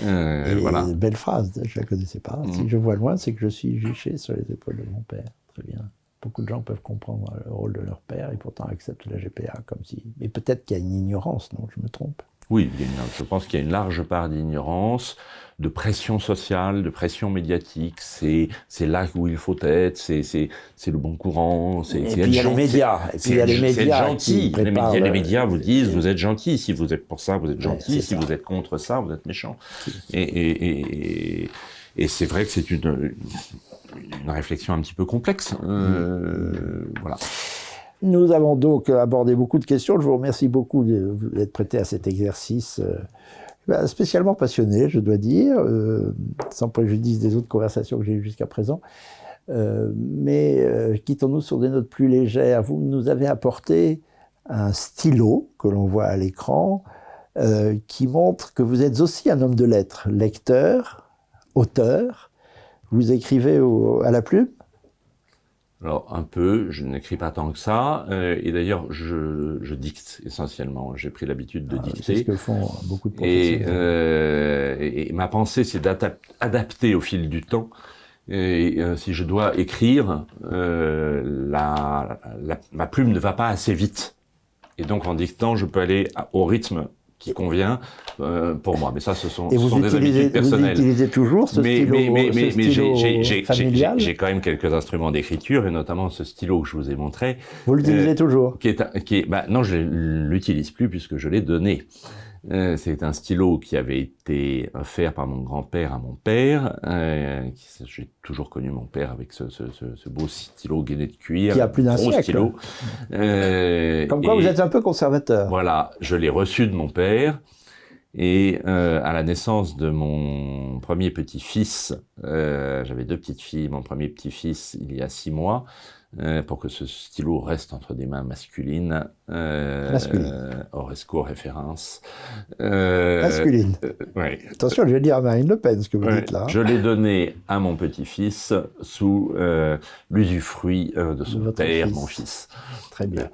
Voilà. Belle phrase, je ne la connaissais pas. Si je vois loin, c'est que je suis juché sur les épaules de mon père. Très bien. Beaucoup de gens peuvent comprendre le rôle de leur père et pourtant acceptent la GPA comme si... Mais peut-être qu'il y a une ignorance, non? Je me trompe. Oui, je pense qu'il y a une large part d'ignorance, de pression sociale, de pression médiatique. C'est là où il faut être, c'est le bon courant, c'est être gentil. Et puis il y a les médias. Et puis il y a les médias gentil. Les médias vous disent, vous êtes gentil. Si vous êtes pour ça, vous êtes gentil. Si vous êtes contre ça, vous êtes méchant. Et c'est vrai que c'est une réflexion un petit peu complexe. Voilà. Nous avons donc abordé beaucoup de questions. Je vous remercie beaucoup d'être prêté à cet exercice spécialement passionné, je dois dire, sans préjudice des autres conversations que j'ai eues jusqu'à présent. Mais quittons-nous sur des notes plus légères. Vous nous avez apporté un stylo que l'on voit à l'écran qui montre que vous êtes aussi un homme de lettres, lecteur, auteur. Vous écrivez à la plume? Alors, un peu, je n'écris pas tant que ça, et d'ailleurs, je dicte essentiellement. J'ai pris l'habitude de dicter. C'est ce que font beaucoup de professionnels. Et ma pensée, c'est d'adapter au fil du temps. Et si je dois écrire, ma plume ne va pas assez vite. Et donc, en dictant, je peux aller au rythme qui convient pour moi. Mais ça, ce sont des habitudes personnelles. Vous utilisez toujours ce stylo familial? J'ai quand même quelques instruments d'écriture, et notamment ce stylo que je vous ai montré. Vous l'utilisez toujours? Non, je ne l'utilise plus puisque je l'ai donné. C'est un stylo qui avait été offert par mon grand-père à mon père. J'ai toujours connu mon père avec ce beau stylo gainé de cuir. Qui a plus d'un siècle. Stylo. Comme quoi vous êtes un peu conservateur. Voilà, je l'ai reçu de mon père. Et à la naissance de mon premier petit-fils, j'avais 2 petites filles, mon premier petit-fils il y a 6 mois, pour que ce stylo reste entre des mains masculines. Oresco référence. Masculine. Oui. Attention, je vais dire à Marine Le Pen ce que vous dites là. Je l'ai donné à mon petit-fils sous l'usufruit de son père, mon fils. Très bien.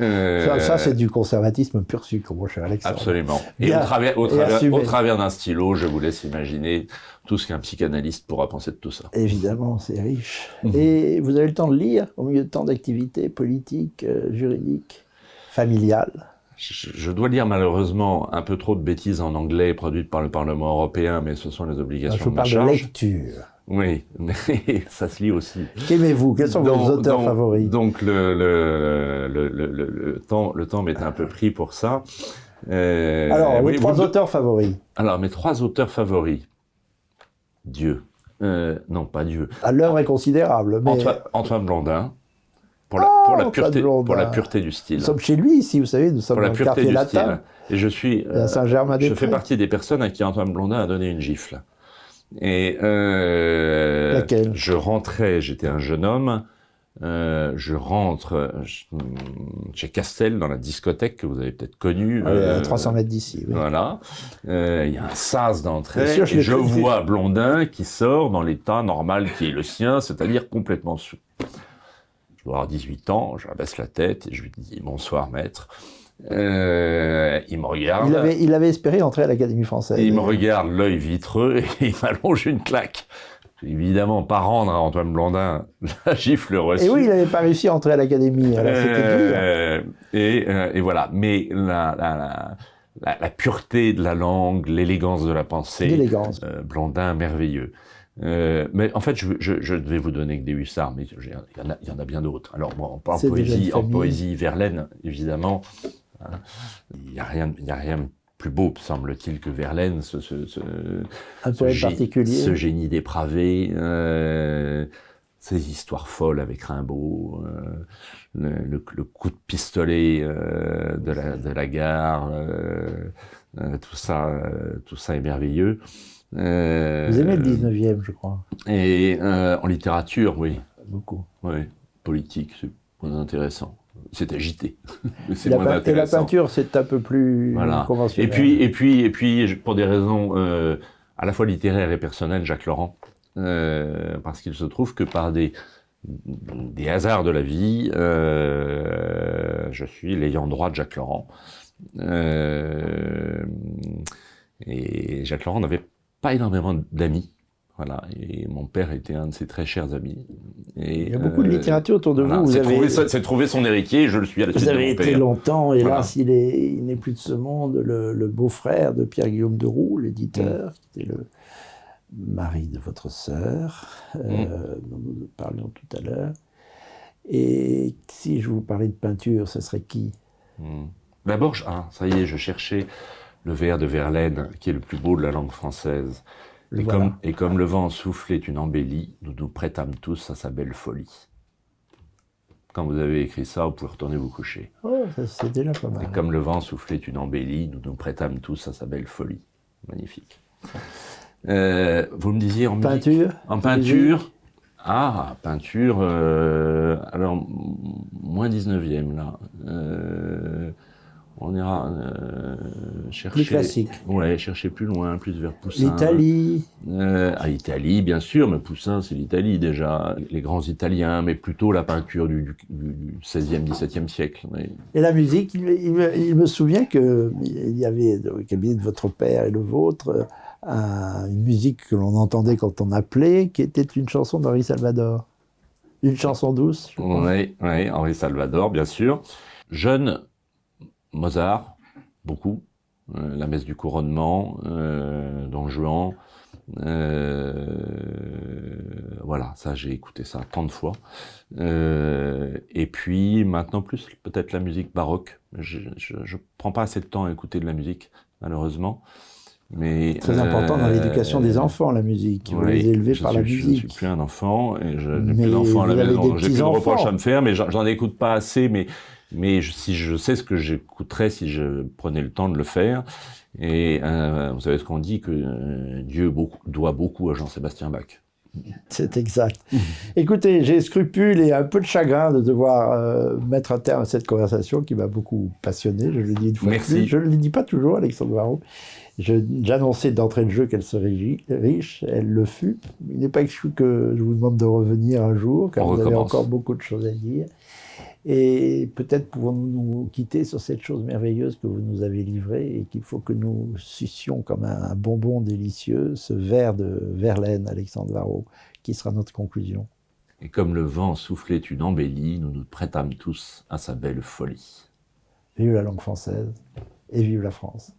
Ça c'est du conservatisme pur sucre, mon cher Alexandre. Absolument. Et au travers d'un stylo, je vous laisse imaginer tout ce qu'un psychanalyste pourra penser de tout ça. Évidemment, c'est riche. Et vous avez le temps de lire au milieu de tant d'activités politiques, juridiques, familiales? Je dois lire malheureusement un peu trop de bêtises en anglais produites par le Parlement européen, mais ce sont les obligations de ma charge. Je parle de lecture. Oui, mais ça se lit aussi. Qu'aimez-vous? Quels sont vos auteurs favoris? Donc le temps m'est un peu pris pour ça. Alors, vos 3 auteurs favoris? Alors, mes 3 auteurs favoris. Dieu. Non, pas Dieu. L'œuvre est considérable. Mais... Antoine Blondin. Pour la pureté du style. Nous sommes chez lui ici, vous savez, nous sommes dans le quartier latin. Et je fais partie des personnes à qui Antoine Blondin a donné une gifle. Et laquelle? Je rentrais, j'étais un jeune homme, je rentre chez Castel, dans la discothèque que vous avez peut-être connue. À 300 mètres d'ici. Oui. Voilà. Il y a un sas d'entrée, et je vois Blondin qui sort dans l'état normal qui est le sien, c'est-à-dire complètement sous. Je dois avoir 18 ans, je baisse la tête et je lui dis « Bonsoir, maître ». Il me regarde. Il avait espéré entrer à l'Académie française. Il me regarde l'œil vitreux et il m'allonge une claque. Évidemment, pas rendre à Antoine Blondin la gifle reçue. Et oui, il n'avait pas réussi à entrer à l'Académie, alors c'était dur. Et voilà, mais la pureté de la langue, l'élégance de la pensée. L'élégance. Blondin, merveilleux. Mais en fait, je devais vous donner que des hussards, mais il y en a bien d'autres. Alors, bon, en poésie, Verlaine, évidemment. Hein, il y a rien de plus beau, semble-t-il, que Verlaine, un poète particulier. Ce génie dépravé, ces histoires folles avec Rimbaud, le coup de pistolet de la gare, tout ça est merveilleux. Vous aimez le 19e, je crois. Et en littérature, oui. Beaucoup. Oui, politique, c'est moins intéressant. C'est agité. C'est moins intéressant. Et la peinture, c'est un peu plus conventionnel. Et puis, pour des raisons à la fois littéraires et personnelles, Jacques Laurent, parce qu'il se trouve que par des hasards de la vie, je suis l'ayant droit de Jacques Laurent. Et Jacques Laurent n'avait pas énormément d'amis. Voilà, et mon père était un de ses très chers amis. Et, il y a beaucoup de littérature autour de vous. C'est trouvé son héritier, je le suis à la suite de mon père. Vous avez été longtemps, hélas, il n'est plus de ce monde, le beau-frère de Pierre-Guillaume de Roux, l'éditeur, qui était le mari de votre sœur, dont nous parlions tout à l'heure. Et si je vous parlais de peinture, ce serait qui? D'abord, ça y est, je cherchais le vers de Verlaine, qui est le plus beau de la langue française. Et comme le vent soufflait une embellie, nous nous prêtâmes tous à sa belle folie. Quand vous avez écrit ça, vous pouvez retourner vous coucher. Oh, c'est déjà pas mal. Et comme le vent soufflait une embellie, nous nous prêtâmes tous à sa belle folie. Magnifique. Vous me disiez en peinture. En peinture. Ah, peinture. Alors, moins 19e, là. On ira chercher... Plus classique. Ouais, chercher plus loin, plus vers Poussin. L'Italie. Italie, bien sûr, mais Poussin, c'est l'Italie déjà. Les grands Italiens, mais plutôt la peinture du 16e, 17e siècle. Oui. Et la musique, il me souvient qu'il y avait, dans le cabinet de votre père et le vôtre, une musique que l'on entendait quand on appelait, qui était une chanson d'Henri Salvador. Une chanson douce, je crois. Oui, Henri Salvador, bien sûr. Jeune... Mozart, beaucoup, la messe du couronnement, Don Juan, voilà, ça j'ai écouté ça tant de fois. Et puis maintenant plus peut-être la musique baroque. Je prends pas assez de temps à écouter de la musique, malheureusement. Mais très important dans l'éducation des enfants, la musique. Vous les élevez par la musique. Je ne suis plus un enfant, et je n'ai plus d'enfants à la maison. J'ai plus de reproches à me faire, mais j'en écoute pas assez. Mais si je sais ce que j'écouterais si je prenais le temps de le faire. Et vous savez ce qu'on dit, que Dieu doit beaucoup à Jean-Sébastien Bach. C'est exact. Écoutez, j'ai scrupule et un peu de chagrin de devoir mettre un terme à cette conversation qui m'a beaucoup passionné. Je le dis une fois de plus. Je ne le dis pas toujours, Alexandre Varro. J'annonçais d'entrée de jeu qu'elle serait riche, elle le fut. Il n'est pas exclu que je vous demande de revenir un jour, car vous avez encore beaucoup de choses à dire. Et peut-être pouvons-nous nous quitter sur cette chose merveilleuse que vous nous avez livrée et qu'il faut que nous sucions comme un bonbon délicieux, ce vers de Verlaine, Alexandre Varro, qui sera notre conclusion. Et comme le vent soufflait une embellie, nous nous prêtâmes tous à sa belle folie. Vive la langue française et vive la France.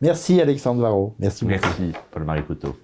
Merci Alexandre Varro. Merci beaucoup. Merci Paul-Marie Couteau.